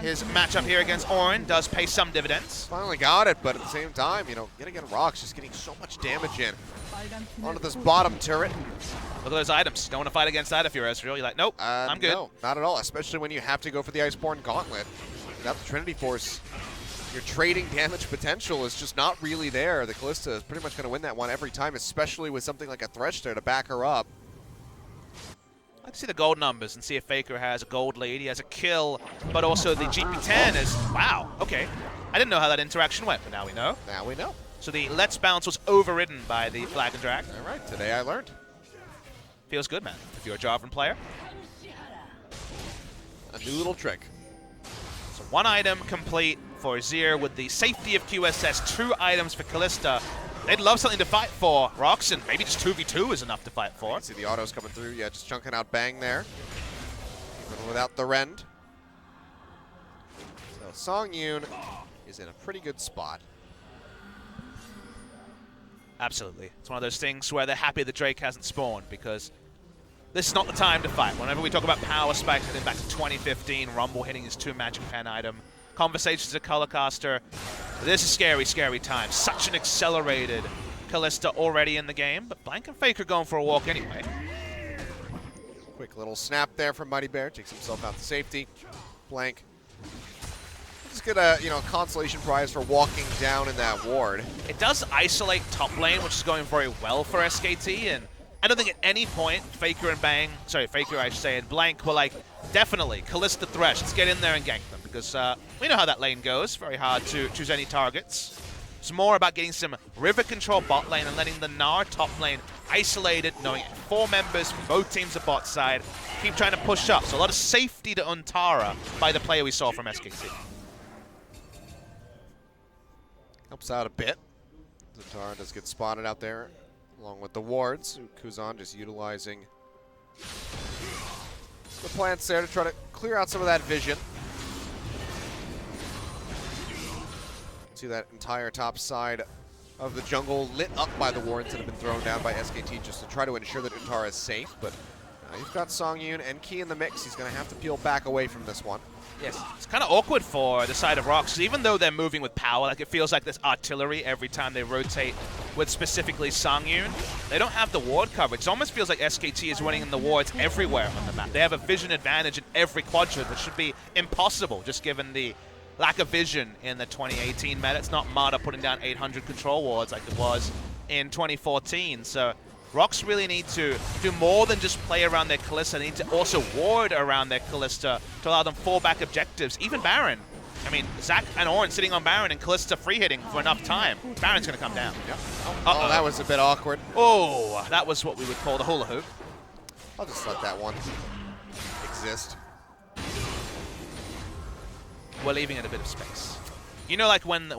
his matchup here against Ornn does pay some dividends. Finally got it, but at the same time, you know, yet again, ROX just getting so much damage in onto this bottom turret. Look at those items. Don't want to fight against that if you're Ezreal. You're like, nope, I'm good. No, not at all, especially when you have to go for the Iceborne Gauntlet. Without the Trinity Force, your trading damage potential is just not really there. The Kalista is pretty much going to win that one every time, especially with something like a Thresh there to back her up. I'd like to see the gold numbers and see if FLICKR has a gold lead. He has a kill, but also the GP10 is, wow, okay. I didn't know how that interaction went, but now we know. Now we know. So the Let's Bounce was overridden by the Flag and Drag. All right, today I learned. Feels good, man, if you're a Jarvan player. A new little trick. So 1 item complete for Azir with the safety of QSS, 2 items for Kalista. They'd love something to fight for, ROX, and maybe just 2v2 is enough to fight for. See the autos coming through. Yeah, just chunking out Bang there. Even without the Rend. So Sangyoon is in a pretty good spot. Absolutely. It's one of those things where they're happy the Drake hasn't spawned, because this is not the time to fight. Whenever we talk about power spikes, I think back to 2015, Rumble hitting his 2 Magic Pen item, conversations at Colorcaster. This is scary, scary time. Such an accelerated Kalista already in the game, but Blank and FLICKR going for a walk anyway. Quick Quick little snap there from Mightybear. Takes himself out to safety. Blank. Just get a consolation prize for walking down in that ward. It does isolate top lane, which is going very well for SKT, and I don't think at any point FLICKR and Blank were like, definitely, Kalista Thresh, let's get in there and gank them, because we know how that lane goes. Very hard to choose any targets. It's more about getting some river control bot lane and letting the Gnar top lane isolated, knowing 4 members from both teams of bot side, keep trying to push up. So a lot of safety to Untara by the player we saw from SKT. Helps out a bit. Untara does get spotted out there, along with the wards. Kuzan just utilizing the plants there to try to clear out some of that vision. See that entire top side of the jungle lit up by the wards that have been thrown down by SKT just to try to ensure that Untara is safe. But you've got Sangyoon and Key in the mix. He's going to have to peel back away from this one. Yes, it's kind of awkward for the side of ROX, even though they're moving with power. Like, it feels like there's artillery every time they rotate with specifically Sangyoon. They don't have the ward coverage. It almost feels like SKT is running in the wards everywhere on the map. They have a vision advantage in every quadrant, which should be impossible, just given the lack of vision in the 2018 meta. It's not Mata putting down 800 control wards like it was in 2014. So ROX really need to do more than just play around their Kalista. They need to also ward around their Kalista to allow them fallback objectives. Even Baron. I mean, Zach and Ornn sitting on Baron and Kalista free hitting for enough time. Baron's going to come down. Yep. Oh, that was a bit awkward. Oh, that was what we would call the hula hoop. I'll just let that one exist. We're leaving it a bit of space. You know, like when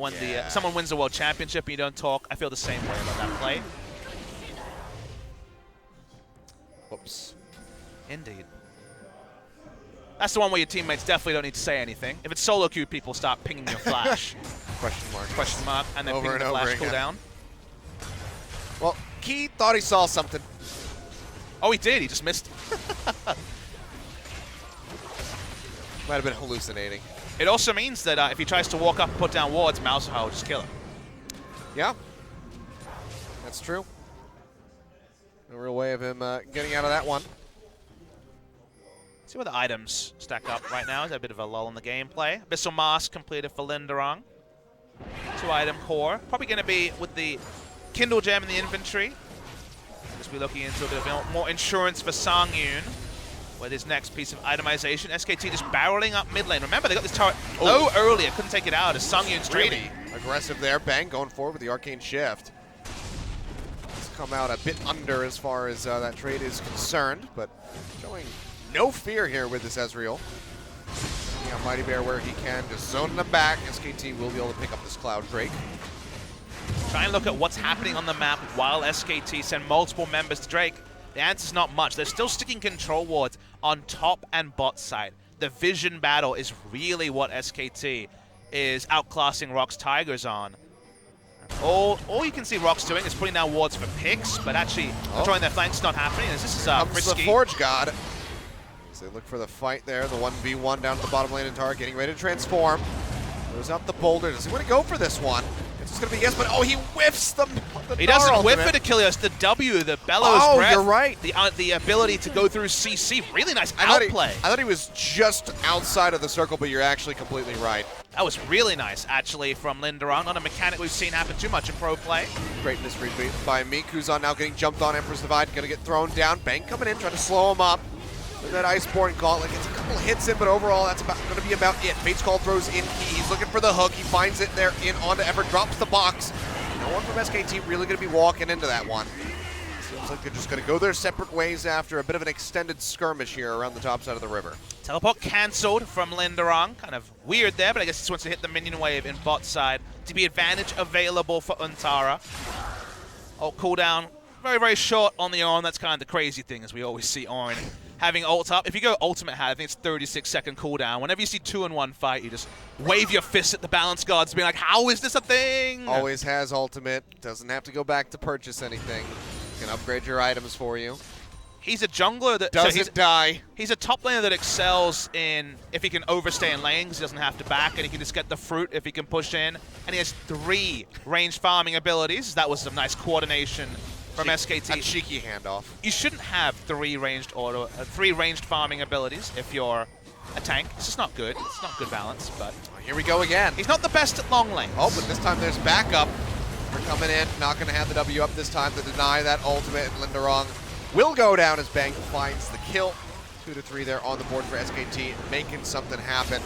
someone wins the world championship and you don't talk, I feel the same way about that play. Whoops. Indeed. That's the one where your teammates definitely don't need to say anything. If it's solo queue, people start pinging your flash. Question mark, and then ping the flash cooldown. Well, Key thought he saw something. Oh, he did. He just missed. Might have been hallucinating. It also means that if he tries to walk up and put down wards, Malzahar will just kill him. Yeah. That's true. No real way of him getting out of that one. See where the items stack up right now. Is a bit of a lull in the gameplay. Abyssal Mask completed for Lindarang. 2-item core. Probably going to be with the Kindle Gem in the inventory. Just be looking into a bit of more insurance for Sangyoon with his next piece of itemization. SKT just barreling up mid lane. Remember, they got this turret low earlier. Couldn't take it out as Sangyoon's trading. Aggressive there. Bang going forward with the Arcane Shift. Come out a bit under as far as that trade is concerned, but showing no fear here with this Ezreal. Taking out Mightybear where he can, just zoning them back. SKT will be able to pick up this Cloud Drake. Try and look at what's happening on the map while SKT send multiple members to Drake. The answer's not much. They're still sticking control wards on top and bot side. The vision battle is really what SKT is outclassing ROX Tigers on. All you can see ROX doing is putting down wards for picks, but actually controlling their flanks not happening. This is risky. The Forge God. As they look for the fight there, the 1v1 down to the bottom lane. Untara getting ready to transform. Throws out the boulder. Does he want to go for this one? It's going to be yes, but he whiffs the He doesn't whiff it, Achilles. The W, the bellows breath. You're right. The ability to go through CC. Really nice outplay. I thought he was just outside of the circle, but you're actually completely right. That was really nice, actually, from Lindarang. Not a mechanic we've seen happen too much in pro play. Great misread by me. Kuzan now getting jumped on. Emperor's Divide going to get thrown down. Bang coming in, trying to slow him up. With that Iceborne Gauntlet, gets a couple of hits in, but overall that's going to be about it. Fate's Call throws in Key. He's looking for the hook. He finds it there in onto Effort, drops the box. No one from SKT really going to be walking into that one. Seems like they're just going to go their separate ways after a bit of an extended skirmish here around the top side of the river. Teleport cancelled from Lindarang. Kind of weird there, but I guess he wants to hit the minion wave in bot side to be advantage available for Untara. Ult cooldown, very, very short on the Ornn. That's kind of the crazy thing, as we always see Ornn having ult up. If you go ultimate hat, I think it's 36-second cooldown. Whenever you see 2-in-1 fight, you just wave your fist at the balance gods, being like, how is this a thing? Always has ultimate. Doesn't have to go back to purchase anything. Can upgrade your items for you. He's a jungler that doesn't die. He's a top laner that excels in if he can overstay in lanes, he doesn't have to back, and he can just get the fruit if he can push in. And he has 3 range farming abilities. That was some nice coordination from SKT. A cheeky handoff. You shouldn't have three ranged farming abilities if you're a tank. It's just not good. It's not good balance, but Here we go again. he's not the best at long lanes. Oh, but this time there's backup. They're coming in, not going to have the W up this time to deny that ultimate, and Lindarang will go down as Bang finds the kill. 2-3 there on the board for SKT, making something happen.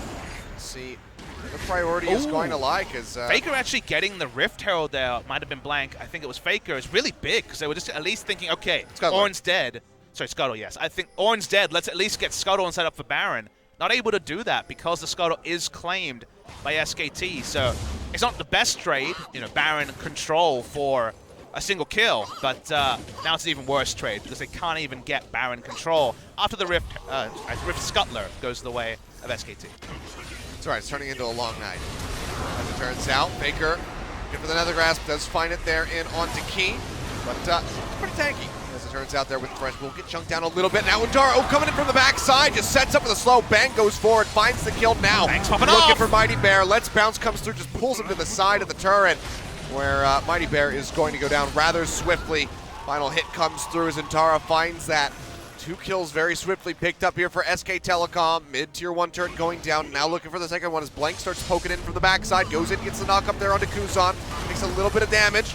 Let's see where the priority is going to lie, because FLICKR actually getting the Rift Herald there, might have been blank. I think it was FLICKR. It's really big, because they were just at least thinking, okay, Ornn's dead. Sorry, Scuttle, yes. I think Ornn's dead. Let's at least get Scuttle and set up for Baron. Not able to do that because the Scuttle is claimed by SKT. So it's not the best trade, you know, Baron control for a single kill, but now it's an even worse trade because they can't even get Baron control after the Rift Scuttler goes the way of SKT. That's right, it's turning into a long night. As it turns out, FLICKR, good for the Nether Grasp, does find it there in onto Key, but it's pretty tanky. As it turns out there with Thresh, will get chunked down a little bit. Now Untara, coming in from the backside, just sets up with a slow. Bang goes forward, finds the kill now. Bang's popping Looking off. for Mightybear, lets bounce, comes through, just pulls him to the side of the turret, where Mightybear is going to go down rather swiftly. Final hit comes through as Untara finds that. 2 kills very swiftly picked up here for SK Telecom. Mid-tier 1 turret going down. Now looking for the second one as Blank starts poking in from the backside. Goes in, gets the knock up there onto Kuzan. Makes a little bit of damage.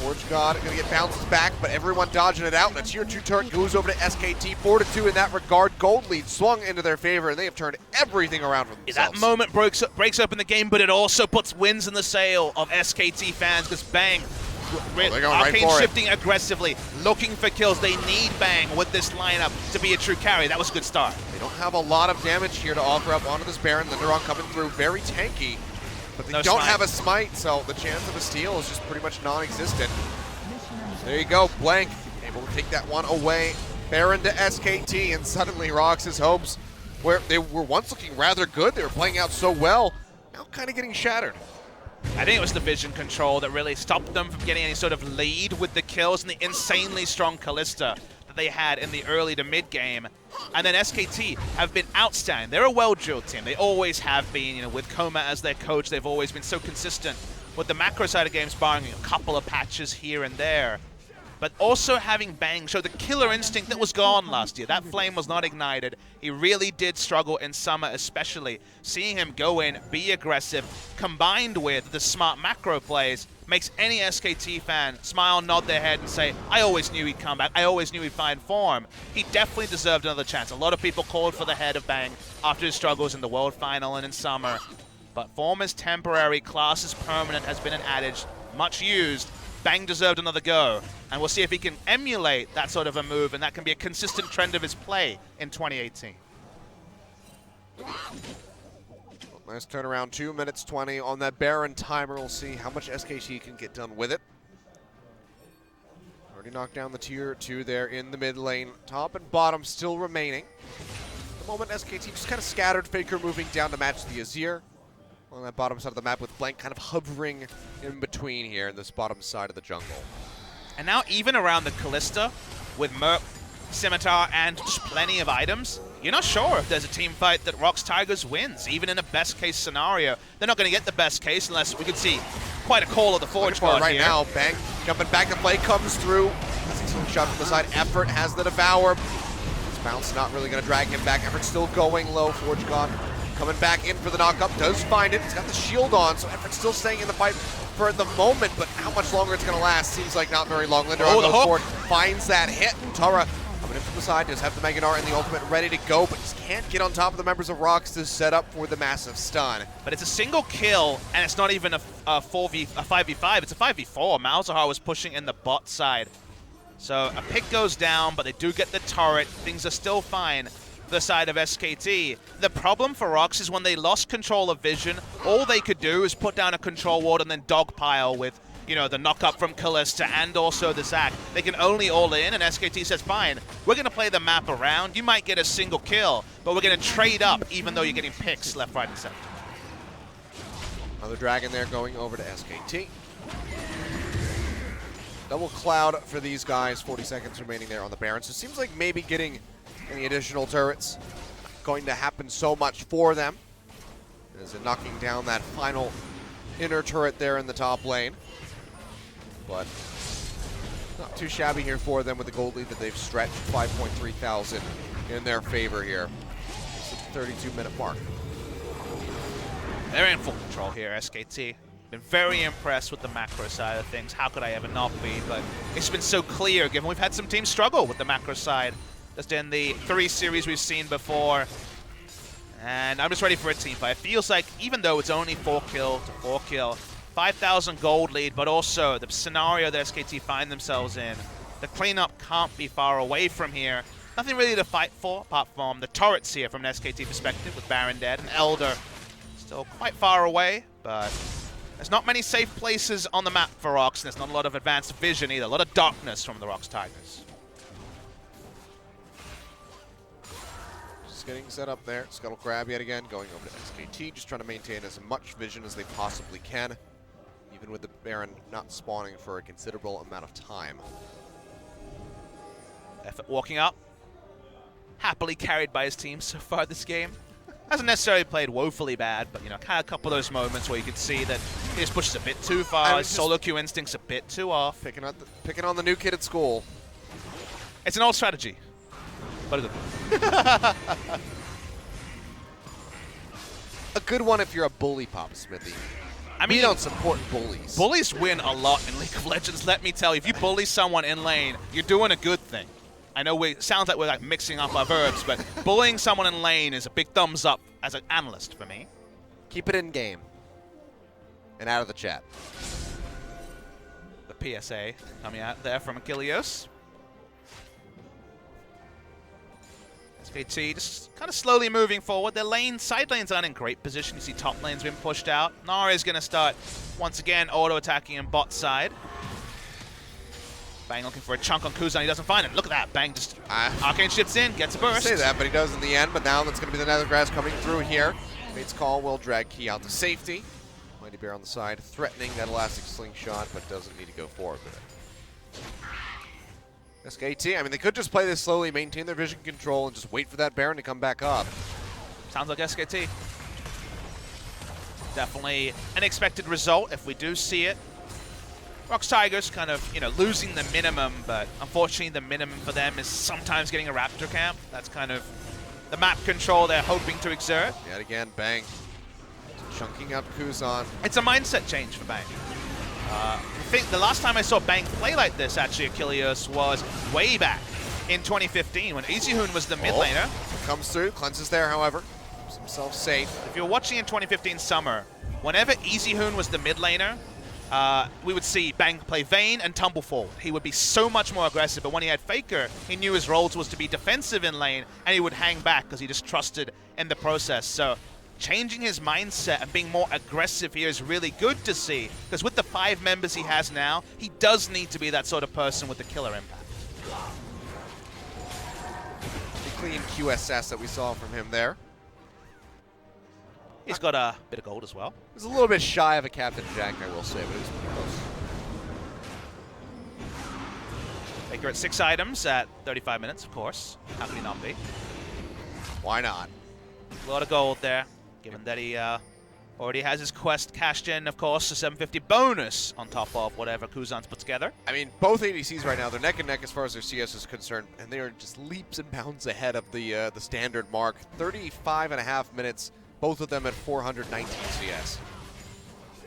Forge God going to get bounced back, but everyone dodging it out. And a tier 2 turret goes over to SKT. 4-2 in that regard. Gold lead swung into their favor, and they have turned everything around for themselves. That moment breaks open the game, but it also puts winds in the sail of SKT fans because Bang, they're going right Arcane for it. shifting aggressively, looking for kills. They need Bang with this lineup to be a true carry. That was a good start. They don't have a lot of damage here to offer up onto this Baron. Lindarang coming through, very tanky. But they No don't smite. have a smite, so the chance of a steal is just pretty much non-existent. There you go, Blank able to take that one away. Baron to SKT, and suddenly ROX's hopes, where they were once looking rather good, they were playing out so well, now kind of getting shattered. I think it was the vision control that really stopped them from getting any sort of lead with the kills and the insanely strong Kalista that they had in the early to mid game. And then SKT have been outstanding. They're a well-drilled team. They always have been. You know, with Koma as their coach, they've always been so consistent with the macro side of games, barring a couple of patches here and there. But also having Bang show the killer instinct that was gone last year. That flame was not ignited. He really did struggle in summer especially. Seeing him go in, be aggressive, combined with the smart macro plays, makes any SKT fan smile, nod their head and say, I always knew he'd come back. I always knew he'd find form. He definitely deserved another chance. A lot of people called for the head of Bang after his struggles in the World Final and in summer. But form is temporary, class is permanent, has been an adage, much used. Bang deserved another go, and we'll see if he can emulate that sort of a move, and that can be a consistent trend of his play in 2018. Nice turnaround, 2 minutes 20 on that Baron timer. We'll see how much SKT can get done with it. Already knocked down the tier 2 there in the mid lane. Top and bottom still remaining. At the moment, SKT just kind of scattered. FLICKR moving down to match the Azir on that bottom side of the map, with Blank kind of hovering in between here in this bottom side of the jungle. And now even around the Kalista, with Merc, Scimitar, and just plenty of items, you're not sure if there's a team fight that ROX Tigers wins. Even in a best case scenario, they're not going to get the best case unless we could see quite a call of the Forge God right here. now, Bang jumping back, the play comes through. Shot from the side, Effort has the Devour. This bounce not really going to drag him back. Effort still going low, Forge God coming back in for the knockup, does find it. He's got the shield on, so Effort's still staying in the fight for the moment, but how much longer it's going to last seems like not very long. Lindarang goes forward, finds that hit. Untara coming in from the side, does have the Gnar and the ultimate ready to go, but just can't get on top of the members of ROX to set up for the massive stun. But it's a single kill, and it's not even a 5v5, it's a 5v4. Malzahar was pushing in the bot side. So a pick goes down, but they do get the turret. Things are still fine. The side of SKT. The problem for ROX is when they lost control of vision, all they could do is put down a control ward and then dogpile with, you know, the knock-up from Kalista and also the Zac. They can only all in, and SKT says, fine, we're going to play the map around. You might get a single kill, but we're going to trade up even though you're getting picks left, right, and center. Another Dragon there going over to SKT. Double Cloud for these guys, 40 seconds remaining there on the Baron. So it seems like maybe getting any additional turrets going to happen so much for them. As in knocking down that final inner turret there in the top lane. But Not too shabby here for them with the gold lead that they've stretched 5.3 thousand in their favor here. It's the 32-minute mark. They're in full control here, SKT. Been very impressed with the macro side of things. How could I ever not be? But it's been so clear, given we've had some teams struggle with the macro side. Just in the 3 series we've seen before. And I'm just ready for a team fight. It feels like, even though it's only 4 kill to 4 kill, 5,000 gold lead, but also the scenario that SKT find themselves in, the cleanup can't be far away from here. Nothing really to fight for, apart from the turrets here from an SKT perspective, with Baron dead and Elder still quite far away, but there's not many safe places on the map for ROX, and there's not a lot of advanced vision either. A lot of darkness from the ROX Tigers. Just getting set up there. Scuttle grab yet again, going over to SKT, just trying to maintain as much vision as they possibly can, even with the Baron not spawning for a considerable amount of time. Effort walking up. Happily carried by his team so far this game. Hasn't necessarily played woefully bad, but, you know, kind of a couple of those moments where you can see that he just pushes a bit too far, his solo queue instinct's a bit too off. Picking on the new kid at school. It's an old strategy, but a good one. A good one if you're a bully, Papa Smithy. I mean, we don't support bullies. Bullies win a lot in League of Legends, let me tell you. If you bully someone in lane, you're doing a good thing. I know it sounds like we're like mixing up our verbs, but bullying someone in lane is a big thumbs up as an analyst for me. Keep it in game. And out of the chat. The PSA coming out there from Achilles. SKT just kind of slowly moving forward. Their side lanes aren't in great position. You see top lane's been pushed out. Gnar is going to start once again auto-attacking in bot side. Bang looking for a chunk on Kuzan. He doesn't find it. Look at that. Bang just Arcane shifts in, gets a burst. Say that, but he does in the end. But now that's going to be the Nethergrass coming through here. Fate's Call will drag Key out to safety. Mightybear on the side, threatening that elastic slingshot, but doesn't need to go forward with it. SKT, I mean, they could just play this slowly, maintain their vision control, and just wait for that Baron to come back up. Sounds like SKT. Definitely an expected result if we do see it. ROX Tigers kind of, you know, losing the minimum, but unfortunately the minimum for them is sometimes getting a Raptor camp. That's kind of the map control they're hoping to exert. Yet again, Bang. Chunking out Kuzan. It's a mindset change for Bang. I think the last time I saw Bang play like this, actually, Achilles, was way back in 2015 when Ezreal was the mid laner. Comes through, cleanses there, however. Keeps himself safe. If you're watching in 2015 summer, whenever Ezreal was the mid laner, we would see Bang play Vayne and tumble forward. He would be so much more aggressive, but when he had FLICKR, he knew his role was to be defensive in lane, and he would hang back because he just trusted in the process. So changing his mindset and being more aggressive here is really good to see, because with the 5 members he has now, he does need to be that sort of person with the killer impact. The clean QSS that we saw from him there. He's got a bit of gold as well. He was a little bit shy of a Captain Jack, I will say, but it was pretty close. FLICKR at 6 items at 35 minutes, of course. How could he not be? Why not? A lot of gold there, given that he already has his quest cashed in, of course, a 750 bonus on top of whatever Kuzan's put together. I mean, both ADCs right now, they're neck and neck as far as their CS is concerned, and they are just leaps and bounds ahead of the standard mark. 35.5 minutes, both of them at 419 CS.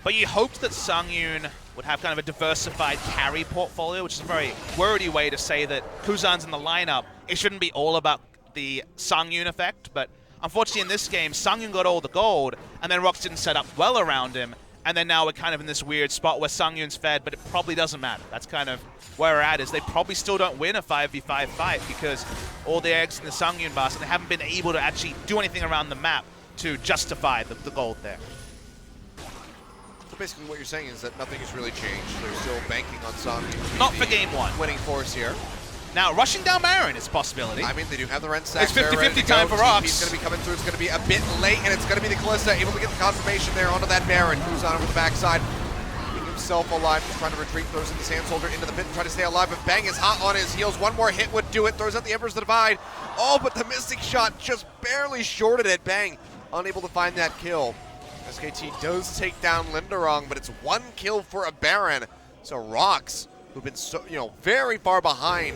But you hoped that Sangyoon would have kind of a diversified carry portfolio, which is a very wordy way to say that Kuzan's in the lineup. It shouldn't be all about the Sangyoon effect, but unfortunately in this game, Sangyoon got all the gold, and then ROX didn't set up well around him, and then now we're kind of in this weird spot where Sangyoon's fed, but it probably doesn't matter. That's kind of where we're at, is they probably still don't win a 5v5 fight because all the eggs in the Sangyoon basket, they haven't been able to actually do anything around the map to justify the gold there. So basically what you're saying is that nothing has really changed. They're still banking on Sangyoon. Not for game 1. Winning force here. Now, rushing down Baron is a possibility. I mean, they do have the Ren stacks. It's 50-50 time for ROX. He's going to be coming through. It's going to be a bit late, and it's going to be the Kalista able to get the confirmation there onto that Baron. Kuzan over the backside. Keeping himself alive. Just trying to retreat. Throws in the Sand Soldier into the pit and try to stay alive. But Bang is hot on his heels. One more hit would do it. Throws out the Embers to Divide. Oh, but the Mystic Shot just barely shorted it. Bang unable to find that kill. SKT does take down Lindarang, but it's 1 kill for a Baron. So ROX who've been so, very far behind.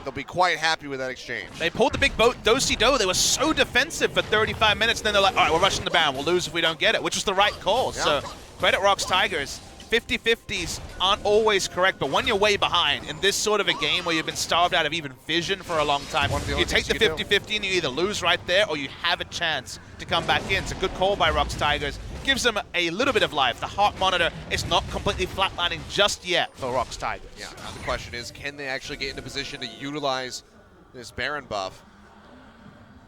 They'll be quite happy with that exchange. They pulled the big boat, do-si-do. They were so defensive for 35 minutes, and then they're like, all right, we're rushing the Baron. We'll lose if we don't get it, which was the right call. Yeah. So credit ROX Tigers. 50-50s aren't always correct, but when you're way behind in this sort of a game where you've been starved out of even vision for a long time, you take the 50-50 and you either lose right there or you have a chance to come back in. It's a good call by ROX Tigers. Gives them a little bit of life. The heart monitor is not completely flatlining just yet for ROX Tigers. Yeah, now the question is, can they actually get into position to utilize this Baron buff?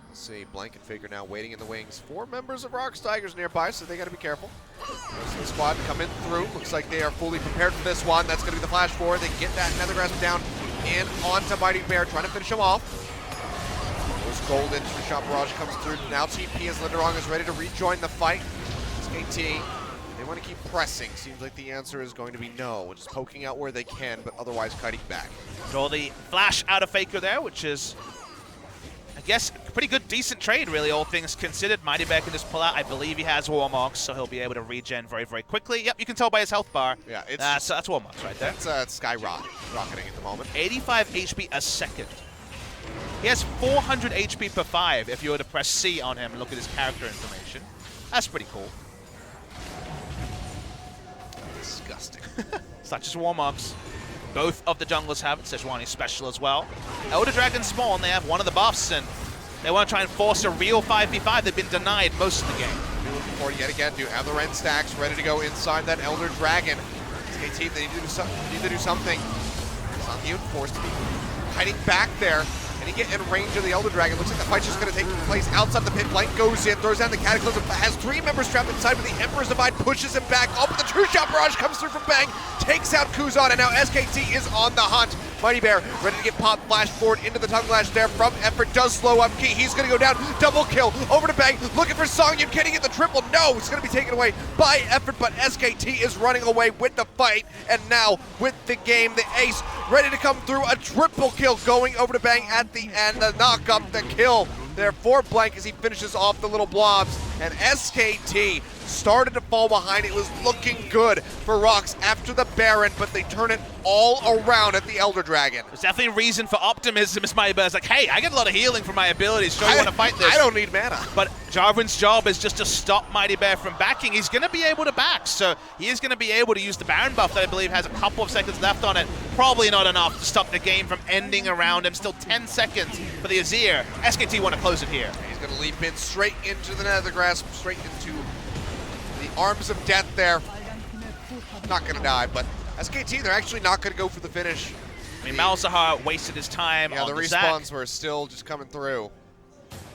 Let's see, Blank and FLICKR now waiting in the wings. 4 members of ROX Tigers nearby, so they got to be careful. Most of the squad coming through. Looks like they are fully prepared for this one. That's going to be the flash forward. They get that Nether Grasp down and onto Mightybear, trying to finish him off. Those golden shot barrage comes through. Now TP as Lindarang is ready to rejoin the fight. SKT, they want to keep pressing. Seems like the answer is going to be no. Just poking out where they can, but otherwise kiting back. Draw the flash out of FLICKR there, which is, I guess, a pretty good, decent trade, really, all things considered. Mightybear can just pull out. I believe he has Warmogs, so he'll be able to regen very, very quickly. Yep, you can tell by his health bar. Yeah, it's that's Warmogs right there. That's skyrocketing at the moment. 85 HP a second. He has 400 HP per 5 if you were to press C on him and look at his character information. That's pretty cool. Disgusting. Such as Warmogs. Both of the junglers have it. Sejuani's special as well. Elder Dragon spawn, they have one of the buffs, and they want to try and force a real 5v5. They've been denied most of the game. We're looking forward yet again to have the Ren stacks ready to go inside that Elder Dragon. SKT, they need to do something. Sangyoon forced to be hiding back there. And he get in range of the Elder Dragon. Looks like the fight's just going to take place outside the pit. Blank goes in, throws down the Cataclysm, has 3 members trapped inside, but the Emperor's Divide pushes him back. Oh, but the True Shot Barrage comes through from Bang, takes out Kuzan, and now SKT is on the hunt. Mightybear ready to get popped, flash forward into the tongue lash there from Effort, does slow up Key. He's going to go down, double kill, over to Bang, looking for Sangyoon, can he get the triple? No, it's going to be taken away by Effort, but SKT is running away with the fight, and now with the game, the ace ready to come through, a triple kill going over to Bang at the end, the knock up, the kill there for Blank as he finishes off the little blobs, and SKT started to fall behind. It was looking good for ROX after the Baron, but they turn it all around at the Elder Dragon. There's definitely a reason for optimism as Mightybear's like, hey, I get a lot of healing from my abilities, sure you want to fight this. I don't need mana. But Jarvan's job is just to stop Mightybear from backing. He's going to be able to back, so he is going to be able to use the Baron buff that I believe has a couple of seconds left on it. Probably not enough to stop the game from ending around him. Still 10 seconds for the Azir. SKT want to close it here. He's going to leap in straight into the Nether Grasp, straight into the arms of death there. Not going to die, but SKT, they're actually not going to go for the finish. I mean, Malzahar wasted his time on the respawns were still just coming through.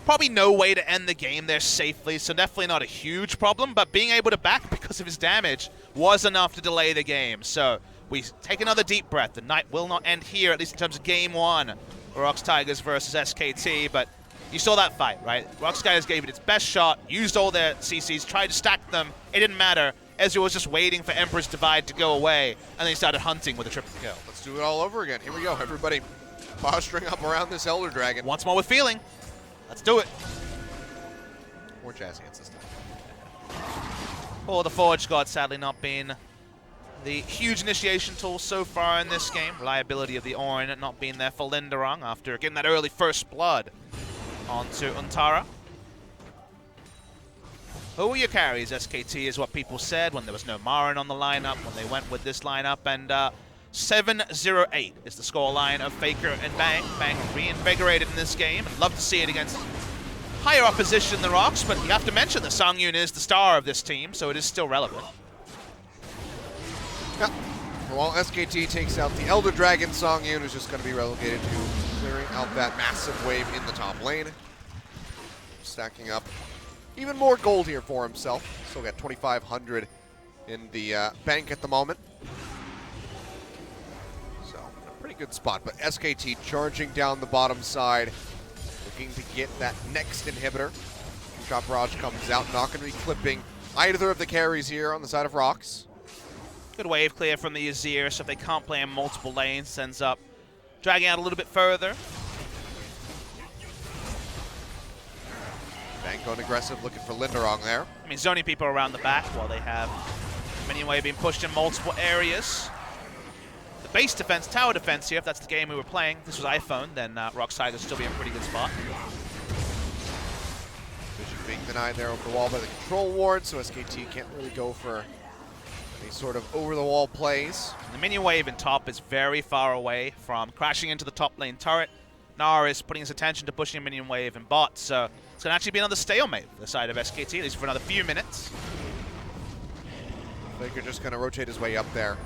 Probably no way to end the game there safely, so definitely not a huge problem, but being able to back because of his damage was enough to delay the game. So we take another deep breath. The night will not end here, at least in terms of game 1. ROX Tigers versus SKT, but you saw that fight, right? ROX Tigers gave it its best shot, used all their CCs, tried to stack them. It didn't matter. Ezreal was just waiting for Emperor's Divide to go away, and then he started hunting with a triple kill. Let's do it all over again. Here we go, everybody. Posturing up around this Elder Dragon. Once more with feeling. Let's do it. More jazzy hands this time. Oh, the Forge God sadly not being the huge initiation tool so far in this game. Reliability of the Ornn not being there for Lindarang after getting that early first blood onto Untara. Who are your carries? SKT is what people said when there was no Marin on the lineup, when they went with this lineup, and 7-0-8 is the scoreline of FLICKR and Bang. Bang reinvigorated in this game, and love to see it against higher opposition than ROX, but you have to mention that Sangyoon is the star of this team, so it is still relevant. Yep. While SKT takes out the Elder Dragon, Sangyoon is just going to be relegated to clearing out that massive wave in the top lane. Stacking up even more gold here for himself. Still got 2,500 in the bank at the moment. So, a pretty good spot. But SKT charging down the bottom side, looking to get that next inhibitor. Shot Barrage comes out, not going to be clipping either of the carries here on the side of ROX. Good wave clear from the Azir, so if they can't play in multiple lanes, ends up dragging out a little bit further. Bang going aggressive, looking for Lindarang there. I mean, zoning people around the back while they have Minion Wave being pushed in multiple areas. base defense, tower defense here. If that's the game we were playing, if this was iPhone, then ROX Tigers still be in a pretty good spot. Vision being denied there over the wall by the control ward, so SKT can't really go for any sort of over-the-wall plays. And the minion wave in top is very far away from crashing into the top lane turret. Gnar is putting his attention to pushing a minion wave in bot, so it's going to actually be another stalemate for the side of SKT, at least for another few minutes. FLICKR just going to rotate his way up there.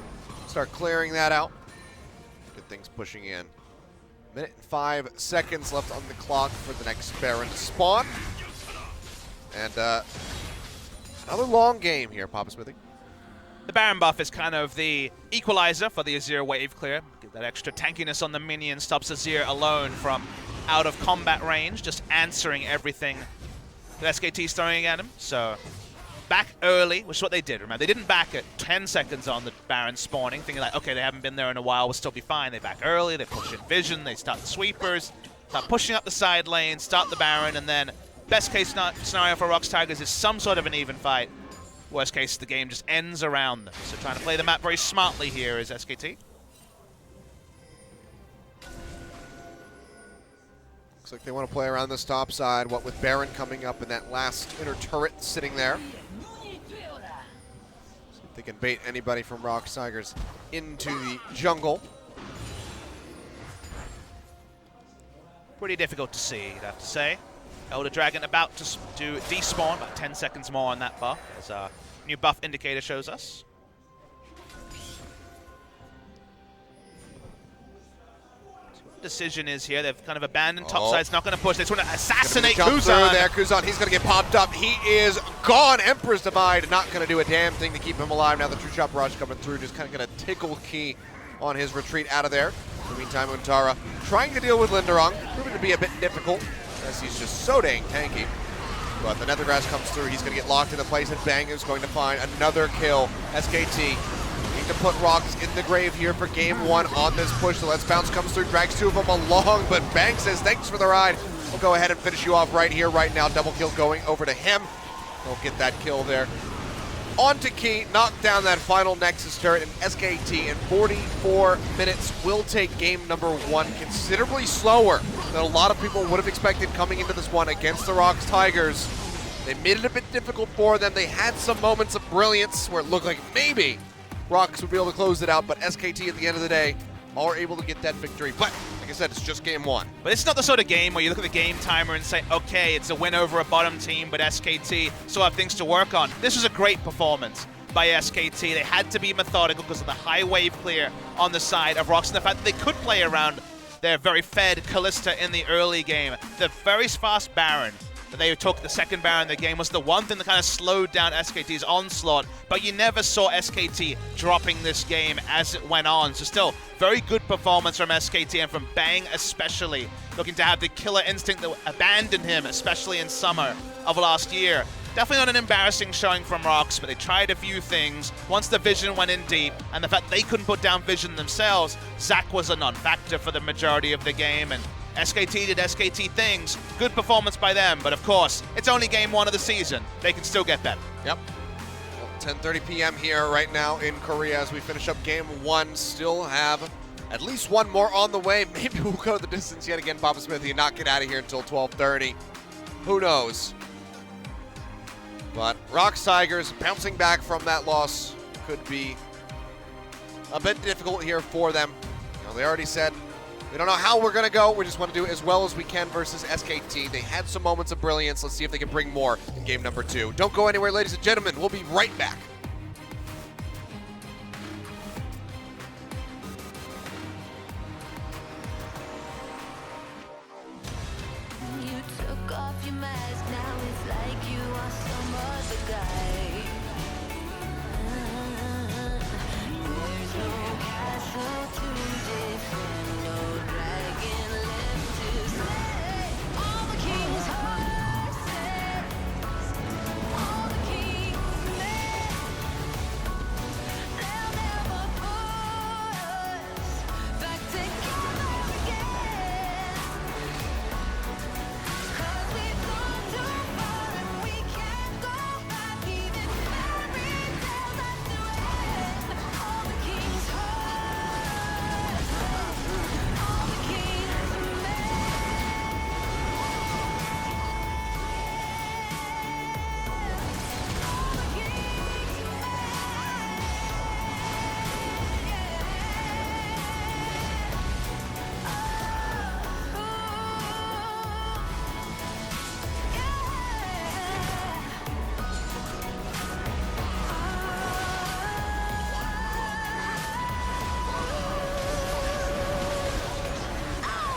Start clearing that out. Good things pushing in. Minute and 5 seconds left on the clock for the next Baron to spawn. And another long game here, Papa Smithy. The Baron buff is kind of the equalizer for the Azir wave clear. Get that extra tankiness on the minion stops Azir alone from out of combat range, just answering everything that SKT is throwing at him. So back early, which is what they did. Remember, they didn't back at 10 seconds on the Baron spawning, thinking like, okay, they haven't been there in a while, we'll still be fine. They back early, they push in vision, they start the sweepers, start pushing up the side lane, start the Baron, and then best case scenario for ROX Tigers is some sort of an even fight. Worst case, the game just ends around them. So trying to play the map very smartly here is SKT. Looks like they want to play around this top side, what with Baron coming up and that last inner turret sitting there. See if they can bait anybody from ROX Tigers into the jungle. Pretty difficult to see, you'd have to say. Elder Dragon about to despawn, about 10 seconds more on that buff, as our new buff indicator shows us. Decision is here. They've kind of abandoned topside's not going to push. They just want to assassinate Kuzan. There, Kuzan, he's going to get popped up. He is gone. Emperor's Divide not going to do a damn thing to keep him alive. Now the True Shot Barrage coming through, just kind of going to tickle Key on his retreat out of there. In the meantime, Untara trying to deal with Lindarang, proving to be a bit difficult as he's just so dang tanky. But the Nethergrass comes through. He's going to get locked into place, and Bang is going to find another kill. SKT need to put ROX in the grave here for game 1 on this push. The Let's Bounce comes through, drags 2 of them along, but Bang says thanks for the ride. We'll go ahead and finish you off right here, right now. Double kill going over to him. He'll get that kill there. On to Key, knock down that final Nexus turret, and SKT in 44 minutes will take game number 1 considerably slower than a lot of people would have expected coming into this one against the ROX Tigers. They made it a bit difficult for them. They had some moments of brilliance where it looked like maybe ROX would be able to close it out, but SKT at the end of the day are able to get that victory. But like I said, it's just game 1. But it's not the sort of game where you look at the game timer and say, okay, it's a win over a bottom team, but SKT still have things to work on. This was a great performance by SKT. They had to be methodical because of the high wave clear on the side of ROX and the fact that they could play around their very fed Kalista in the early game. The very fast Baron that they took, the second Baron in the game, was the one thing that kind of slowed down SKT's onslaught, but you never saw SKT dropping this game as it went on. So still, very good performance from SKT and from Bang especially, looking to have the killer instinct that abandoned him, especially in summer of last year. Definitely not an embarrassing showing from ROX, but they tried a few things. Once the vision went in deep, and the fact they couldn't put down vision themselves, Zac was a non-factor for the majority of the game, and SKT did SKT things. Good performance by them, but of course, it's only game 1 of the season. They can still get better. Yep. 10:30 p.m. here right now in Korea as we finish up game 1. Still have at least one more on the way. Maybe we'll go the distance yet again, Papa Smithy, and not get out of here until 12:30. Who knows? But ROX Tigers bouncing back from that loss could be a bit difficult here for them. You know, they already said, we don't know how we're going to go. We just want to do as well as we can versus SKT. They had some moments of brilliance. Let's see if they can bring more in game number 2. Don't go anywhere, ladies and gentlemen. We'll be right back. You took off your mask, now it's like you are some other guy. There's no castle to defend, no dragon left to slay. All the king's horses, all the king's men.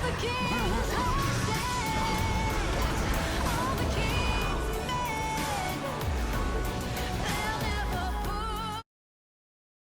the kills.